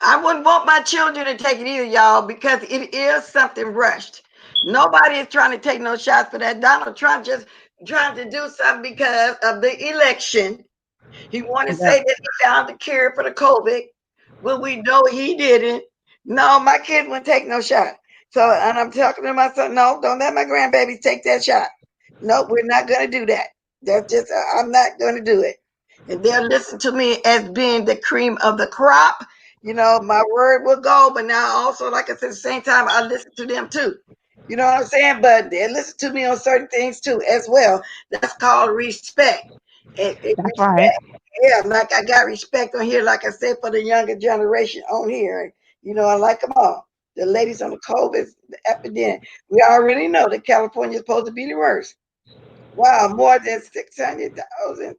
I wouldn't want my children to take it either, y'all, because it is something rushed. Nobody is trying to take no shots for that. Donald Trump just trying to do something because of the election. He wanted to Yeah. say that he found the cure for the COVID. Well, we know he didn't. No, my kids wouldn't take no shot. So, and I'm talking to my son, no, don't let my grandbabies take that shot. No, we're not going to do that. That's just, I'm not going to do it. And they'll listen to me as being the cream of the crop. You know, my word will go, but now also, like I said, at the same time, I listen to them too. You know what I'm saying? But they listen to me on certain things too, as well. That's called respect. That's right. Yeah, like I got respect on here, like I said, for the younger generation on here. You know, I like them all. The ladies on the COVID epidemic. We already know that California is supposed to be the worst. Wow, more than 600,000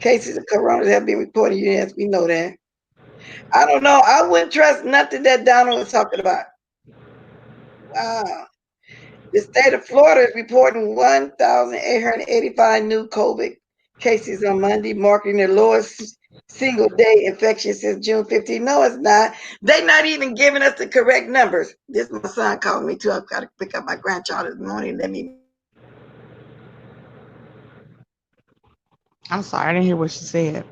cases of corona have been reported. Yes, we know that. I don't know. I wouldn't trust nothing that Donald was talking about. Wow. The state of Florida is reporting 1,885 new COVID cases on Monday, marking the lowest single day infection since June 15th. No, it's not. They're not even giving us the correct numbers. This my son called me too. I've got to pick up my grandchild this morning. Let me. I'm sorry, I didn't hear what she said.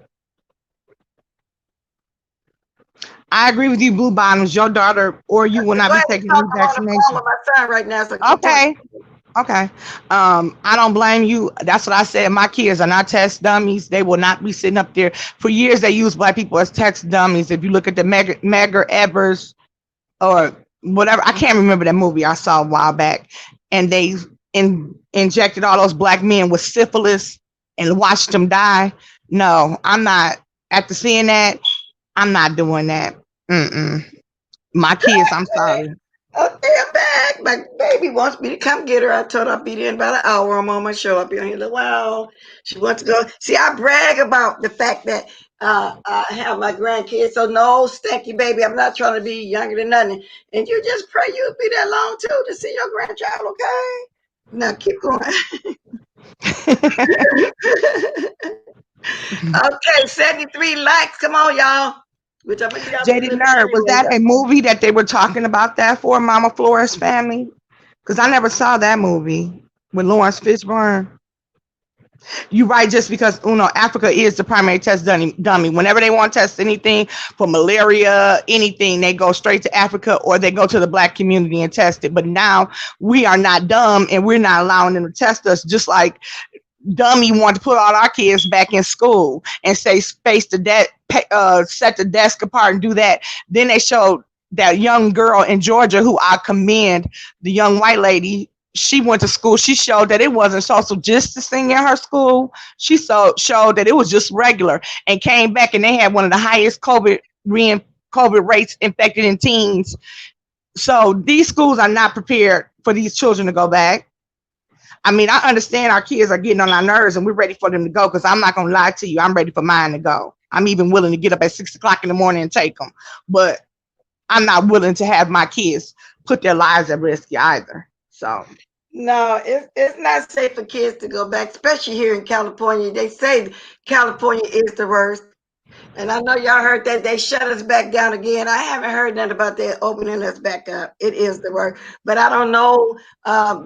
I agree with you, Blue Bottoms. Your daughter or you will not Go be ahead. taking I'm any on the phone vaccination. with my son right now, so keep talking. Okay. Okay. I don't blame you. That's what I said. My kids are not test dummies. They will not be sitting up there. For years, they used black people as test dummies. If you look at the Medgar Evers or whatever, I can't remember that movie I saw a while back, and they injected all those black men with syphilis and watched them die. No, I'm not. After seeing that, I'm not doing that. Mm-mm. My kids, I'm sorry. Okay, I'm back. My baby wants me to come get her. I told her I'll be there in about an hour. I'm on my show. I'll be on here in a little while. She wants to go. See, I brag about the fact that I have my grandkids. So no, stanky baby. I'm not trying to be younger than nothing. And you just pray you'll be that long too to see your grandchild. Okay. Now keep going. Okay, 73 likes. Come on, y'all. Which I'm gonna get out the Jaded clip Nerd, was anyway. that a movie that they were talking about that for Mama Flores family? Because I never saw that movie with Lawrence Fishburne. You're right, just because Africa is the primary test dummy. Whenever they want to test anything for malaria, anything, they go straight to Africa or they go to the black community and test it. But now we are not dumb and we're not allowing them to test us, just like dummy want to put all our kids back in school and say space the set the desk apart and do that. Then they showed that young girl in Georgia who I commend, the young white lady. She went to school. She showed that it wasn't social distancing in her school. She showed that it was just regular and came back and they had one of the highest COVID rates infected in teens. So these schools are not prepared for these children to go back. I mean, I understand our kids are getting on our nerves and we're ready for them to go because I'm not going to lie to you. I'm ready for mine to go. I'm even willing to get up at 6 o'clock in the morning and take them. But I'm not willing to have my kids put their lives at risk either. So. No, it's not safe for kids to go back, especially here in California. They say California is the worst. And I know y'all heard that they shut us back down again. I haven't heard nothing about that opening us back up. It is the worst. But I don't know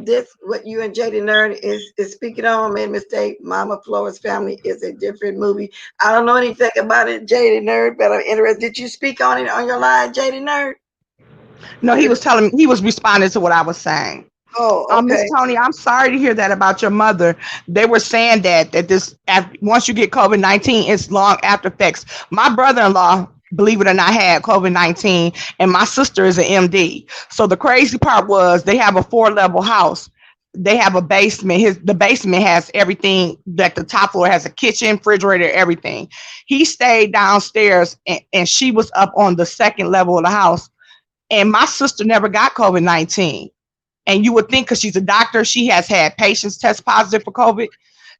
this, what you and JD Nerd is speaking on. Made a mistake. Mama Flores Family is a different movie. I don't know anything about it, JD Nerd, but I'm interested. Did you speak on it on your line, JD Nerd? No, he was responding to what I was saying. Oh, okay. Miss Tony, I'm sorry to hear that about your mother. They were saying that this once you get COVID-19, it's long after effects. My brother-in-law, believe it or not, had COVID-19, and my sister is an MD. So the crazy part was they have a 4-level house. They have a basement. The basement has everything. That the top floor has a kitchen, refrigerator, everything. He stayed downstairs, and she was up on the 2nd level of the house. And my sister never got COVID-19. And you would think because she's a doctor, she has had patients test positive for COVID.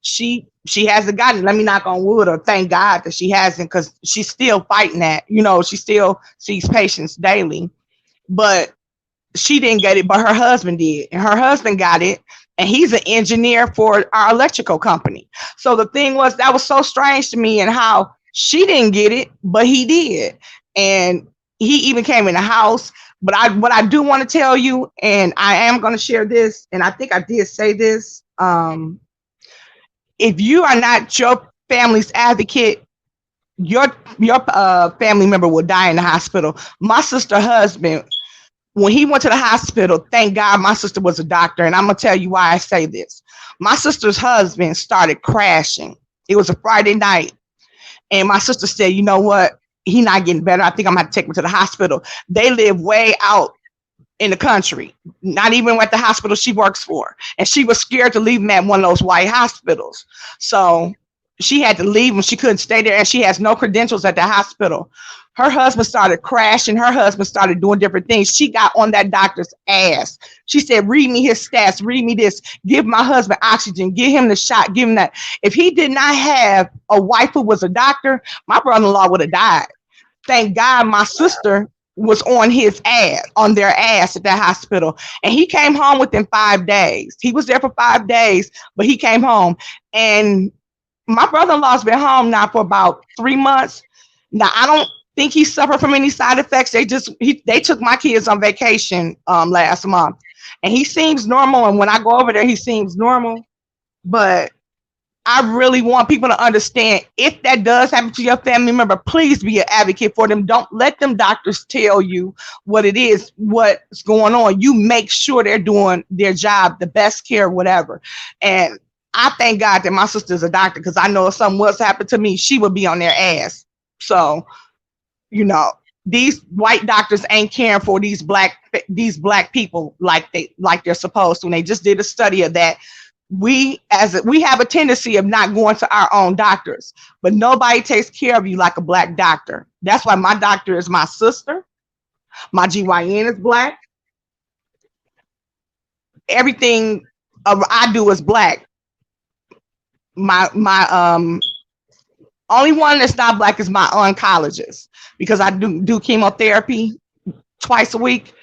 She hasn't gotten it. Let me knock on wood, or thank God that she hasn't, because she's still fighting that. She still sees patients daily. But she didn't get it, but her husband did. And her husband got it. And he's an engineer for our electrical company. So the thing was, that was so strange to me, and how she didn't get it, but he did. And he even came in the house. But what I do want to tell you, and I am going to share this, and I think I did say this, if you are not your family's advocate, your family member will die in the hospital. My sister's husband, when he went to the hospital, thank God my sister was a doctor, and I'm going to tell you why I say this. My sister's husband started crashing. It was a Friday night, and my sister said, you know what? He's not getting better. I think I'm going to have to take him to the hospital. They live way out in the country, not even at the hospital she works for. And she was scared to leave him at one of those white hospitals. So she had to leave him. She couldn't stay there, and she has no credentials at the hospital. Her husband started crashing. Her husband started doing different things. She got on that doctor's ass. She said, read me his stats, read me this, give my husband oxygen, give him the shot, give him that. If he did not have a wife who was a doctor, my brother-in-law would have died. Thank God my sister was on their ass at that hospital. And he came home within 5 days. He was there for 5 days, but he came home. And my brother-in-law's been home now for about 3 months. Now I don't think he suffered from any side effects. They took my kids on vacation last month, and he seems normal. And when I go over there, he seems normal. But I really want people to understand, if that does happen to your family member, please be an advocate for them. Don't let them doctors tell you what it is, what's going on. You make sure they're doing their job, the best care, whatever. And I thank God that my sister's a doctor, because I know if something was to happen to me, she would be on their ass. So, you know, these white doctors ain't caring for these black people like they're supposed to. And they just did a study of that. We have a tendency of not going to our own doctors, but nobody takes care of you like a black doctor. That's why my doctor is my sister. My GYN is black. Everything I do is black. My only one that's not black is my oncologist, because I do chemotherapy twice a week.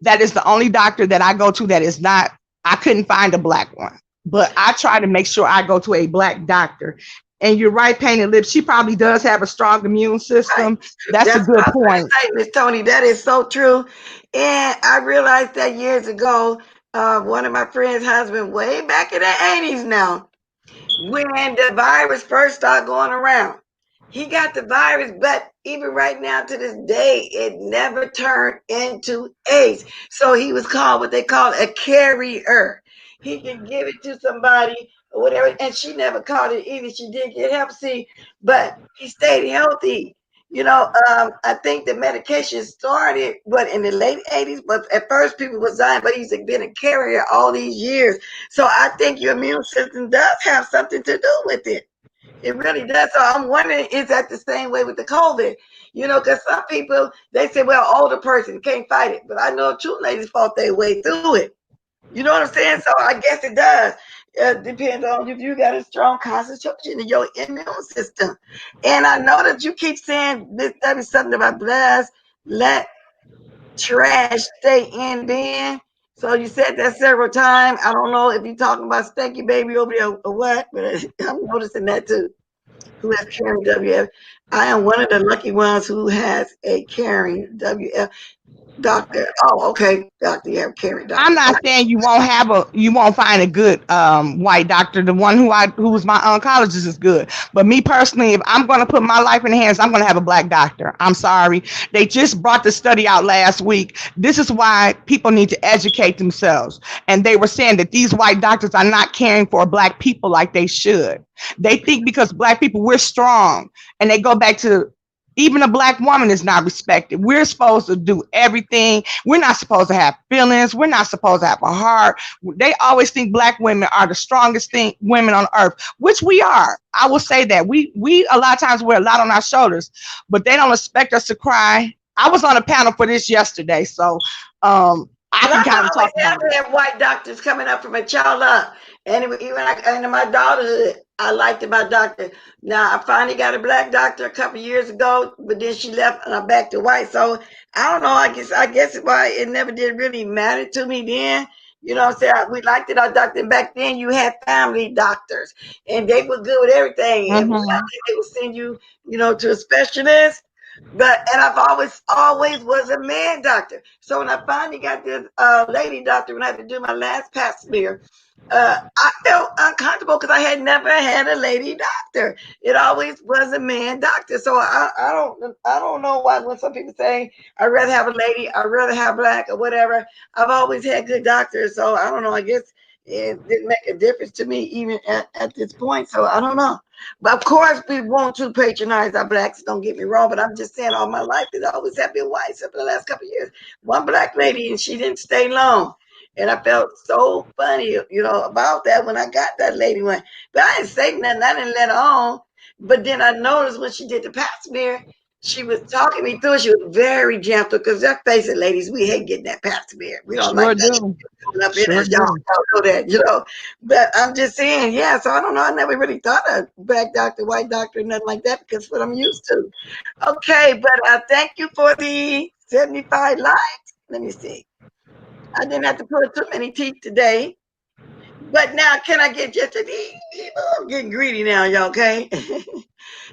That is the only doctor that I go to that is not. I couldn't find a black one. But I try to make sure I go to a black doctor. And you're right, Painted Lips. She probably does have a strong immune system. That's a good point. Miss Tony, that is so true. And I realized that years ago, one of my friend's husband, way back in the 80s now, when the virus first started going around, he got the virus, but even right now to this day, it never turned into AIDS. So he was called what they call a carrier. He can give it to somebody or whatever, and she never caught it either. She did get hep C, but he stayed healthy. You know, I think the medication started in the late 80s, but at first people was dying, but he's been a carrier all these years. So I think your immune system does have something to do with it. It really does. So I'm wondering, is that the same way with the COVID? You know, because some people, they say, well, older person can't fight it. But I know two ladies fought their way through it. You know what I'm saying? So I guess it does. Depends on if you got a strong constitution in your immune system. And I know that you keep saying that is something about let trash stay in bin. So you said that several times. I don't know if you're talking about Stanky Baby over there or what, but I'm noticing that too. Who has carrying WF? I am one of the lucky ones who has a carrying WF. Doctor. Oh, okay. Doctor, you have carrying doctor. I'm not saying you won't find a good white doctor. The one who was my oncologist is good. But me personally, if I'm going to put my life in the hands, I'm going to have a black doctor. I'm sorry. They just brought the study out last week. This is why people need to educate themselves. And they were saying that these white doctors are not caring for black people like they should. They think because black people, we're strong. And they go back to, even a black woman is not respected. We're supposed to do everything. We're not supposed to have feelings. We're not supposed to have a heart. They always think black women are the strongest women on earth, which we are. I will say that we a lot of times wear a lot on our shoulders, but they don't expect us to cry. I was on a panel for this yesterday, so I can kind of talk about it. Have white doctors coming up from a child up, and even in my daughterhood, I liked my doctor. Now I finally got a black doctor a couple of years ago, but then she left and I'm back to white. So I don't know. I guess why it never did really matter to me then. You know what I'm saying? We liked it, our doctor. And back then you had family doctors and they were good with everything. And they would send you, to a specialist. And I've always was a man doctor. So when I finally got this lady doctor, when I had to do my last pap smear, I felt uncomfortable because I had never had a lady doctor. It always was a man doctor. So I don't know why when some people say I'd rather have a lady, I'd rather have black or whatever. I've always had good doctors. So I don't know. I guess it didn't make a difference to me even at this point. So I don't know. But of course, we want to patronize our blacks. Don't get me wrong, but I'm just saying all my life I always have been white except for the last couple of years. One black lady, and she didn't stay long. And I felt so funny, about that when I got that lady one. But I didn't say nothing. I didn't let her on. But then I noticed when she did the pap smear, she was talking me through it. She was very gentle because let's face it, ladies, we hate getting that pap smear. We don't like that. Y'all know that, But I'm just saying, yeah. So I don't know. I never really thought of black doctor, white doctor, nothing like that because what I'm used to. Okay, but thank you for the 75 likes. Let me see. I didn't have to put too many teeth today. But now, can I get just I'm getting greedy now, y'all, okay?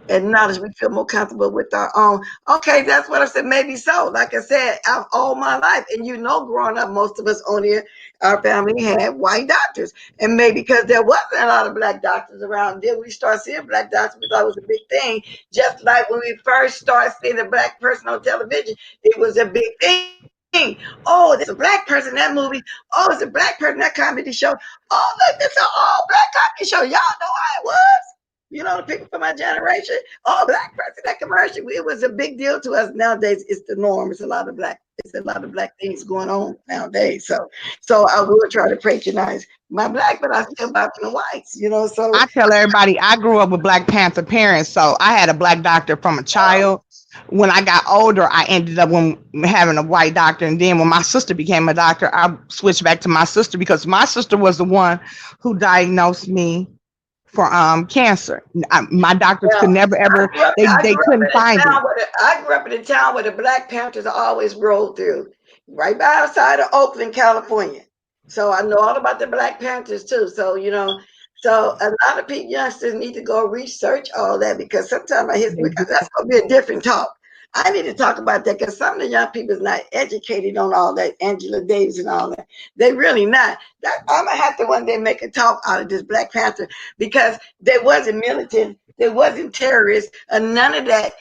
And now that we feel more comfortable with our own. Okay, that's what I said. Maybe so. Like I said, I've all my life, and growing up, most of us on here, our family had white doctors, and maybe because there wasn't a lot of black doctors around, then we start seeing black doctors. We thought it was a big thing. Just like when we first started seeing a black person on television, it was a big thing. Oh, there's a black person in that movie. Oh, it's a black person in that comedy show. Oh, look, it's an all black comedy show. Y'all know how it was. The people from my generation, oh, black person, that commercial, it was a big deal to us. Nowadays, it's the norm. It's a lot of black things going on nowadays. So I will try to patronize my black, but I still buy from the whites, so. I tell everybody I grew up with Black Panther parents, so I had a black doctor from a child. When I got older, I ended up having a white doctor, and then when my sister became a doctor, I switched back to my sister because my sister was the one who diagnosed me for cancer. My doctors could never ever they couldn't find it. I grew up in a town where the Black Panthers always rolled through, right by outside of Oakland, California. So I know all about the Black Panthers too. So so a lot of people youngsters need to go research all that, because sometimes that's gonna be a different talk. I need to talk about that because some of the young people is not educated on all that, Angela Davis and all that. They really not. I'm gonna have to one day make a talk out of this Black Panther, because they wasn't militant, they wasn't terrorists, and none of that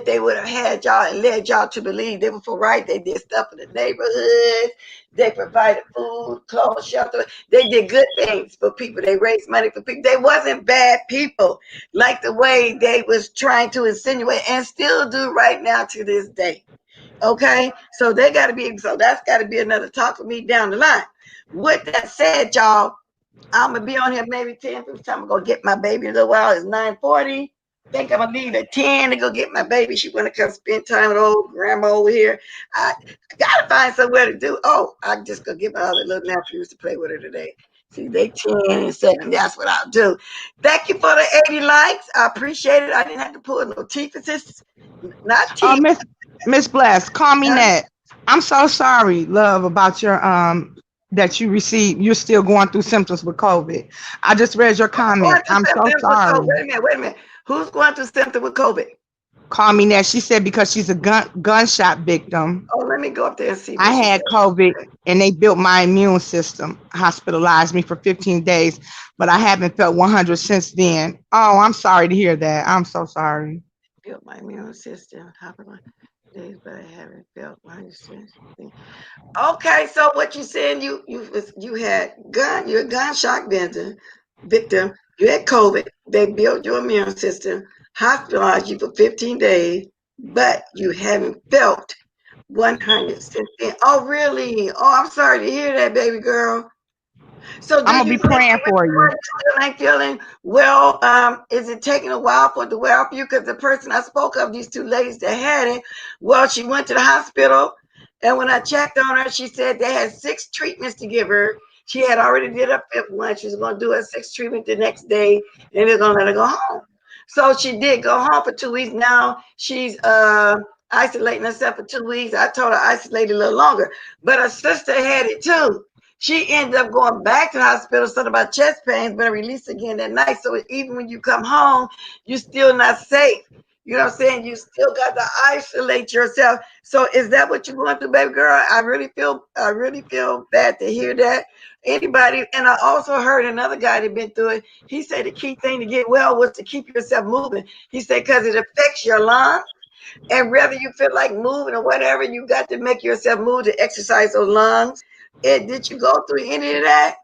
they would have had y'all and led y'all to believe. They were for right. They did stuff in the neighborhoods. They provided food, clothes, shelter. They did good things for people. They raised money for people. They wasn't bad people like the way they was trying to insinuate and still do right now to this day. Okay, so that's got to be another talk for me down the line. With that said, y'all, I'm gonna be on here maybe 10, 15 times. I'm gonna get my baby in a little while. It's 9:40. Think I'm gonna leave at 10 to go get my baby. She wanna come spend time with old grandma over here. I gotta find somewhere to do. Oh, I just gonna get my other little nephews to play with her today. See, they 10 and 7. That's what I'll do. Thank you for the 80 likes. I appreciate it. I didn't have to pull no teeth assistance. Not teeth. Miss Bless, call me Nat. I'm so sorry, love, about your that you received. You're still going through symptoms with COVID. I just read your comment. I'm so sorry. Wait a minute. Who's going through symptoms with COVID? Call me Nat. She said because she's a gunshot victim. Oh, let me go up there and see. I had COVID and they built my immune system, hospitalized me for 15 days, but I haven't felt 100 since then. Oh, I'm sorry to hear that. I'm so sorry. Built my immune system, days, but I haven't felt 100 since. Okay, so what you saying? You had you're a gunshot victim. You had COVID. They built your immune system, hospitalized you for 15 days, but you haven't felt 100 since then. Oh, really? Oh, I'm sorry to hear that, baby girl. So I'm gonna be praying for you. Still ain't feeling well. Is it taking a while for it to wear off you? Because the person I spoke of, these two ladies that had it, well, she went to the hospital, and when I checked on her, she said they had 6 treatments to give her. She had already did a 5th one. She was going to do a 6th treatment the next day, and they're going to let her go home. So she did go home for 2 weeks. Now she's isolating herself for 2 weeks. I told her isolate a little longer, but her sister had it too. She ended up going back to the hospital, something about chest pains, but released again that night. So even when you come home, you're still not safe. You know what I'm saying? You still got to isolate yourself. So is that what you're going through, baby girl? I really feel bad to hear that. Anybody, and I also heard another guy that been through it. He said the key thing to get well was to keep yourself moving. He said because it affects your lungs. And whether you feel like moving or whatever, you got to make yourself move to exercise those lungs. Did you go through any of that?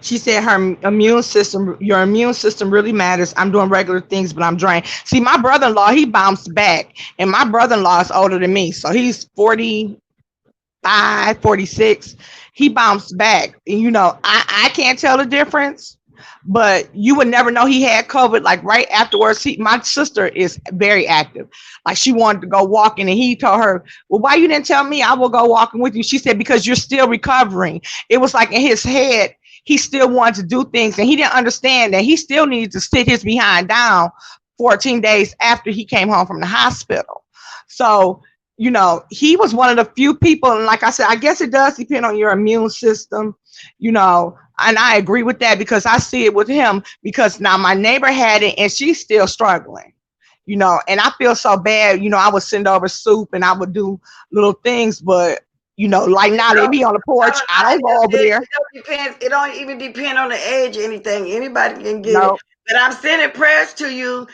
She said her immune system, your immune system really matters. I'm doing regular things, but I'm drained. See, my brother-in-law, he bounced back, and my brother-in-law is older than me. So he's 45, 46. He bounced back. And, I can't tell the difference, but you would never know he had COVID. Like right afterwards, my sister is very active. Like she wanted to go walking, and he told her, well, why you didn't tell me? I will go walking with you. She said, because you're still recovering. It was like in his head, he still wanted to do things, and he didn't understand that he still needed to sit his behind down 14 days after he came home from the hospital. So, you know, he was one of the few people, and like I said, I guess it does depend on your immune system, you know, and I agree with that because I see it with him because now my neighbor had it and she's still struggling, you know, and I feel so bad, you know, I would send over soup and I would do little things, but you know, like now they be on the porch. I don't go over there. It don't even depend on the age or anything. Anybody can get it. No. But I'm sending prayers to you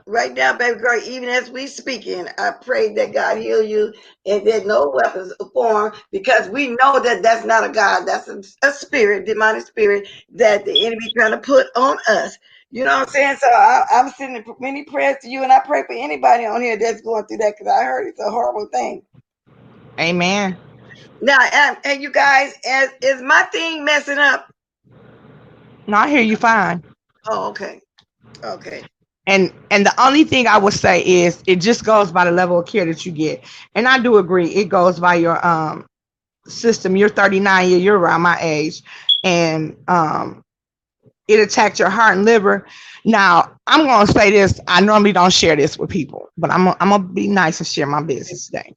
right now, baby girl. Even as we speaking, I pray that God heal you and that no weapons form, because we know that that's not a God. That's a spirit, demonic spirit that the enemy trying to put on us. You know what I'm saying? So I'm sending many prayers to you, and I pray for anybody on here that's going through that, because I heard it's a horrible thing. Amen. Now, and you guys, is my thing messing up? No, I hear you fine. Oh, okay. Okay. And the only thing I would say is it just goes by the level of care that you get. And I do agree, it goes by your system. You're 39, you're around my age, and it attacked your heart and liver. Now, I'm gonna say this. I normally don't share this with people, but I'm gonna be nice and share my business today.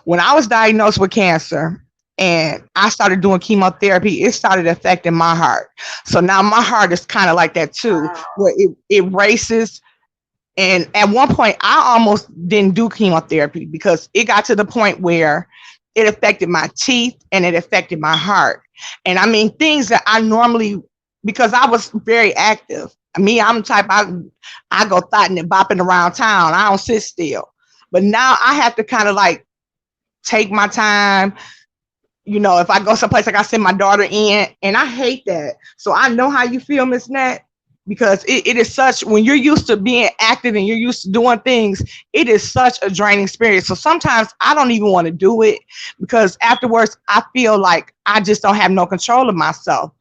When I was diagnosed with cancer and I started doing chemotherapy, it started affecting my heart. So now my heart is kind of like that too, where it races. And at one point, I almost didn't do chemotherapy because it got to the point where it affected my teeth and it affected my heart. And I mean, things that I normally, because I was very active. I'm the type, I go thotting and bopping around town. I don't sit still. But now I have to kind of like take my time. You know, if I go someplace, like I send my daughter in, and I hate that. So I know how you feel, Miss Nat, because it is such, when you're used to being active and you're used to doing things, it is such a draining experience. So sometimes I don't even want to do it because afterwards I feel like I just don't have no control of myself.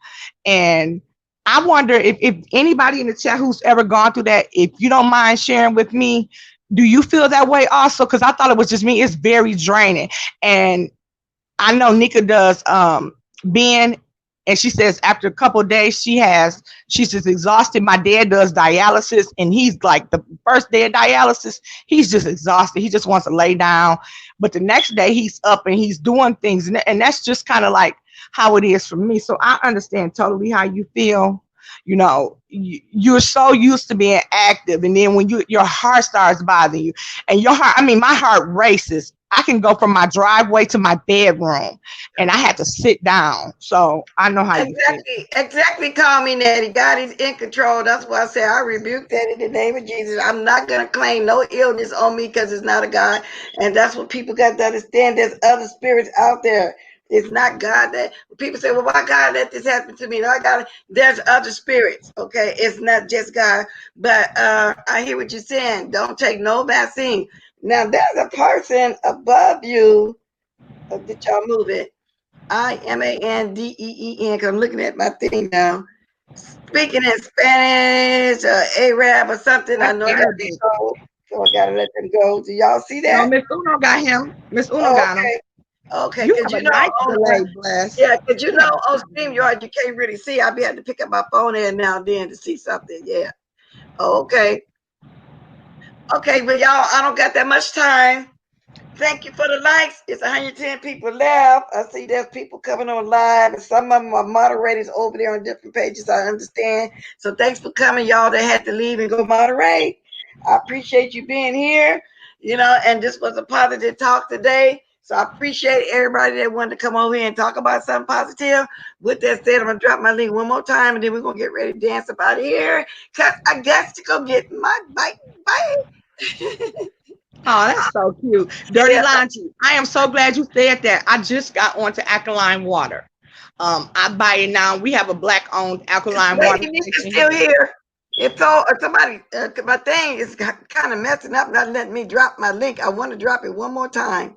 And I wonder if anybody in the chat who's ever gone through that, if you don't mind sharing with me, do you feel that way also? Because I thought it was just me. It's very draining. And I know Nyca does Ben, and she says after a couple of days she's just exhausted. My dad does dialysis, and he's like, the first day of dialysis, he's just exhausted. He just wants to lay down. But the next day he's up and he's doing things. And that's just kind of like how it is for me. So I understand totally how you feel. You know, you're so used to being active, and then when your heart starts bothering you, and your heart, my heart races. I can go from my driveway to my bedroom, and I have to sit down. So I know how you feel. Exactly. Call me Natty. God is in control. That's why I say I rebuke that in the name of Jesus. I'm not going to claim no illness on me because it's not a God. And that's what people got to understand. There's other spirits out there. It's not God that people say, well, why God let this happen to me? No, there's other spirits. Okay. It's not just God. But I hear what you're saying. Don't take no vaccine. Now there's a person above you. Did y'all move it? IMANDEEN, because I'm looking at my thing now. Speaking in Spanish or Arab or something. I know that so I gotta let them go. Do y'all see that? No, Miss Uno got him. Miss Uno got him. Okay, you have a nice delay, bless. Yeah, because you know on StreamYard you can't really see. I'll be having to pick up my phone every now and then to see something. Yeah. Okay. Okay, but y'all, I don't got that much time. Thank you for the likes. It's 110 people left. I see there's people coming on live, and some of them are moderators over there on different pages. I understand. So thanks for coming, y'all that had to leave and go moderate. I appreciate you being here. You know, and this was a positive talk today. So I appreciate everybody that wanted to come over here and talk about something positive. With that said, I'm gonna drop my link one more time, and then we're gonna get ready to dance up out of here. Cause I got to go get my bike. Oh, that's so cute. Dirty Laundry. I am so glad you said that. I just got onto alkaline water. I buy it now. We have a black-owned alkaline water. It's still here. If so, somebody, my thing is kind of messing up, not letting me drop my link. I want to drop it one more time.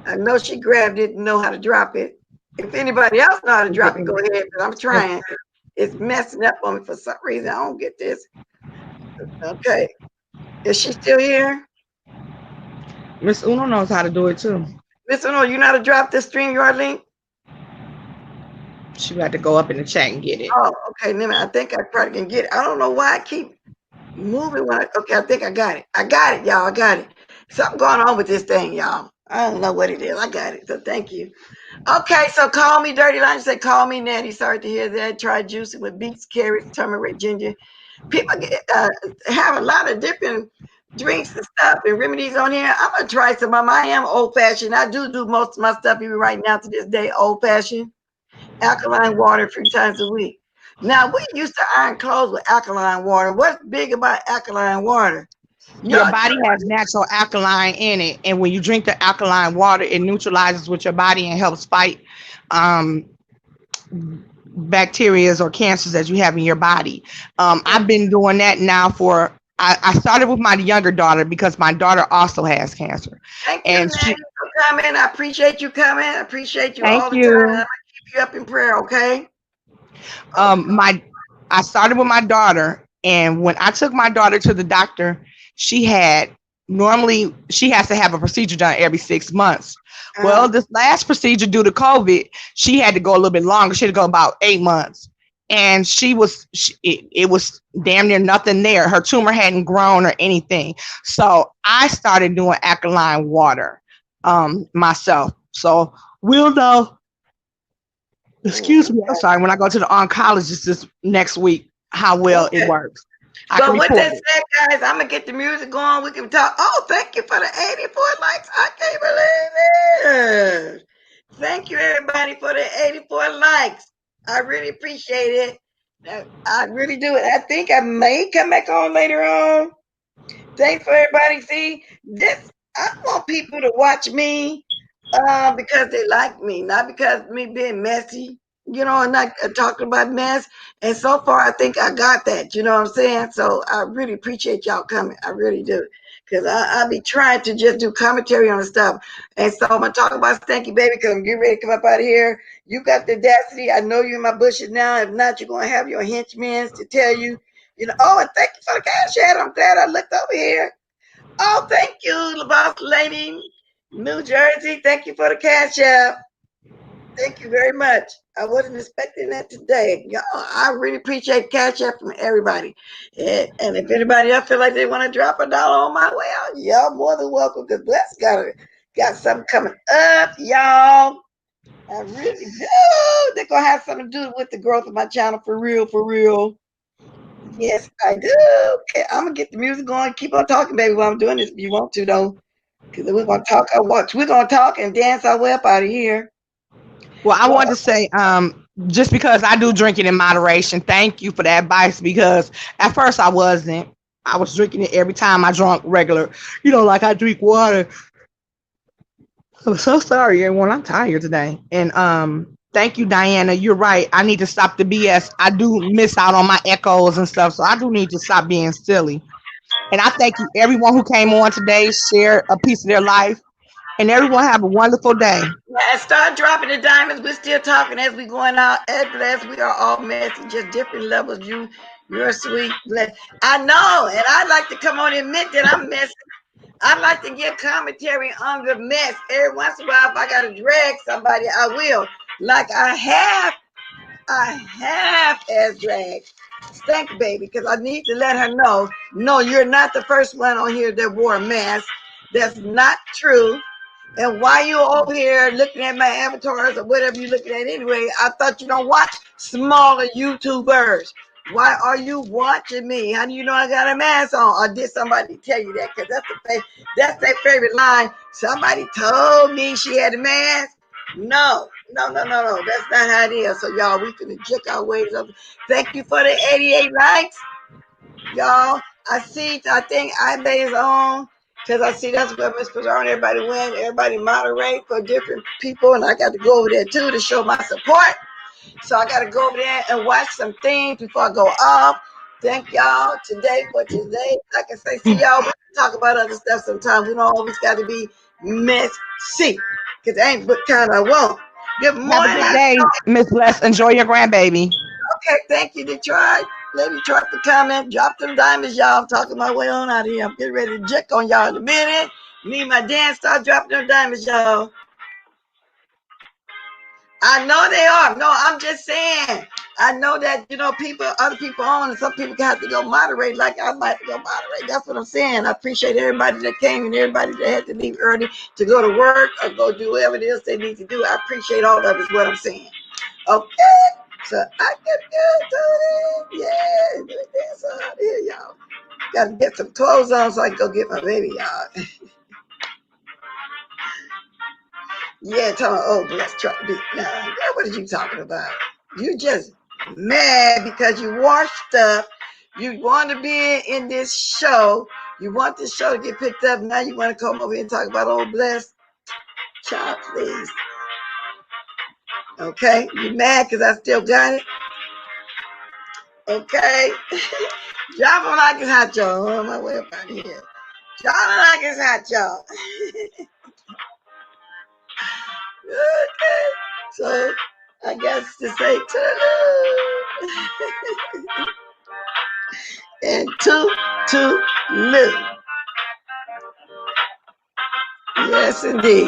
I know she grabbed it and know how to drop it. If anybody else know how to drop it, go ahead. But I'm trying. It's messing up on me for some reason. I don't get this. Okay. Is she still here? Miss Uno knows how to do it too. Miss Uno, you know how to drop the StreamYard link? She got to go up in the chat and get it. Oh, okay. Then I think I probably can get it. I don't know why I keep moving. Okay, I think I got it. I got it, y'all. I got it. Something going on with this thing, y'all. I don't know what it is. I got it. So thank you. Okay, so call me Dirty Lunch. Say call me Natty. Sorry to hear that. Try juicing with beets, carrots, turmeric, ginger. People have a lot of different drinks and stuff and remedies on here. I'm gonna try some of them. I am old fashioned. I do most of my stuff even right now to this day old fashioned. Alkaline water 3 times a week. Now we used to iron clothes with alkaline water. What's big about alkaline water? Your Y'all, body has natural alkaline in it, and when you drink the alkaline water, it neutralizes with your body and helps fight um, bacteria or cancers that you have in your body. I've been doing that now for. I started with my younger daughter because my daughter also has cancer, thank you, and Natty, for coming. I appreciate you coming. I appreciate you thank all the time. I'm you. gonna keep you up in prayer, okay? Okay. I started with my daughter, and when I took my daughter to the doctor, she had normally she has to have a procedure done every 6 months. Well, this last procedure due to COVID, she had to go a little bit longer. She had to go about 8 months, and it was damn near nothing there. Her tumor hadn't grown or anything. So I started doing alkaline water myself. So we'll know. Excuse me, I'm sorry. When I go to the oncologist this next week, how well it works. I can But with report that it. said, guys, I'm gonna get the music going. We can talk. Oh, thank you for the 84 likes. I can't believe it. Thank you, everybody, for the 84 likes. I really appreciate it. I really do. I think I may come back on later on. Thanks for everybody. See, this I want people to watch me because they like me, not because me being messy, and not talking about mess. And so far, I think I got that. You know what I'm saying? So I really appreciate y'all coming. I really do. Because I be trying to just do commentary on the stuff. And so I'm going to talk about Stanky Baby because I'm getting ready to come up out of here. You got the audacity. I know you're in my bushes now. If not, you're going to have your henchmen to tell you, oh, and thank you for the cash ad. I'm glad I looked over here. Oh, thank you, boss lady, New Jersey. Thank you for the cash app. Thank you very much. I wasn't expecting that today. Y'all, I really appreciate cash app from everybody. And if anybody else feel like they want to drop $1 on my way out, y'all more than welcome because Bless got something coming up, y'all. I really do. They're gonna have something to do with the growth of my channel for real, for real. Yes, I do. Okay, I'm gonna get the music going. Keep on talking, baby, while I'm doing this if you want to, though. Because we're gonna talk or watch. We're gonna talk and dance our way up out of here. Well, I wanted to say, just because I do drink it in moderation, thank you for that advice. Because at first I wasn't. I was drinking it every time I drank regular, like I drink water. I'm so sorry, everyone. I'm tired today. And thank you, Diana. You're right. I need to stop the BS. I do miss out on my echoes and stuff, so I do need to stop being silly. And I thank you, everyone who came on today, shared a piece of their life, and everyone have a wonderful day. Yeah, start dropping the diamonds. We're still talking as we going out. As we are all messy, just different levels. You're sweet. I know, and I like to come on and admit that I'm messy. I like to give commentary on the mess. Every once in a while, if I gotta drag somebody, I will. Like I have as drag Stank Baby, because I need to let her know, no, you're not the first one on here that wore a mask. That's not true. And why you over here looking at my avatars or whatever you're looking at anyway, I thought you don't watch smaller YouTubers. Why are you watching me? How do you know I got a mask on? Or did somebody tell you that? Because that's their favorite line. Somebody told me she had a mask. No. That's not how it is. So y'all, we finna check our ways up. Thank you for the 88 likes. Y'all, I think iBay is on. Because I see that's what Miss Pizarro, everybody win, everybody moderate for different people, and I got to go over there too to show my support. So I got to go over there and watch some things before I go off. Thank y'all today for today. Like I say, see y'all. We can talk about other stuff sometimes. We don't always got to be messy, because that ain't what kind I want. Good Have a morning. good day, Miss Bless. Enjoy your grandbaby. Okay, thank you, Detroit. Lady Detroit for comment. Drop them diamonds, y'all. I'm talking my way on out of here. I'm getting ready to jick on y'all in a minute. Me and my dance start dropping them diamonds, y'all. I know they are. No, I'm just saying. I know that, you know, other people on, and some people have to go moderate, like I might have to go moderate. That's what I'm saying. I appreciate everybody that came and everybody that had to leave early to go to work or go do whatever it is they need to do. I appreciate all of it, is what I'm saying. Okay, so I can do it. Yeah, do this out here, y'all. Got to get some clothes on so I can go get my baby, y'all. Yeah, tell me, oh, let's try to be. Nah, what are you talking about? You just mad because you washed up. You want to be in this show. You want this show to get picked up. Now you want to come over here and talk about old blessed. Child, please. Okay, you mad because I still got it? Okay. Drop on like it's hot, y'all. On my way up out of here. Drop on like it's hot, y'all. Okay. So I guess to say toodaloo. And toodaloo. Yes, indeed.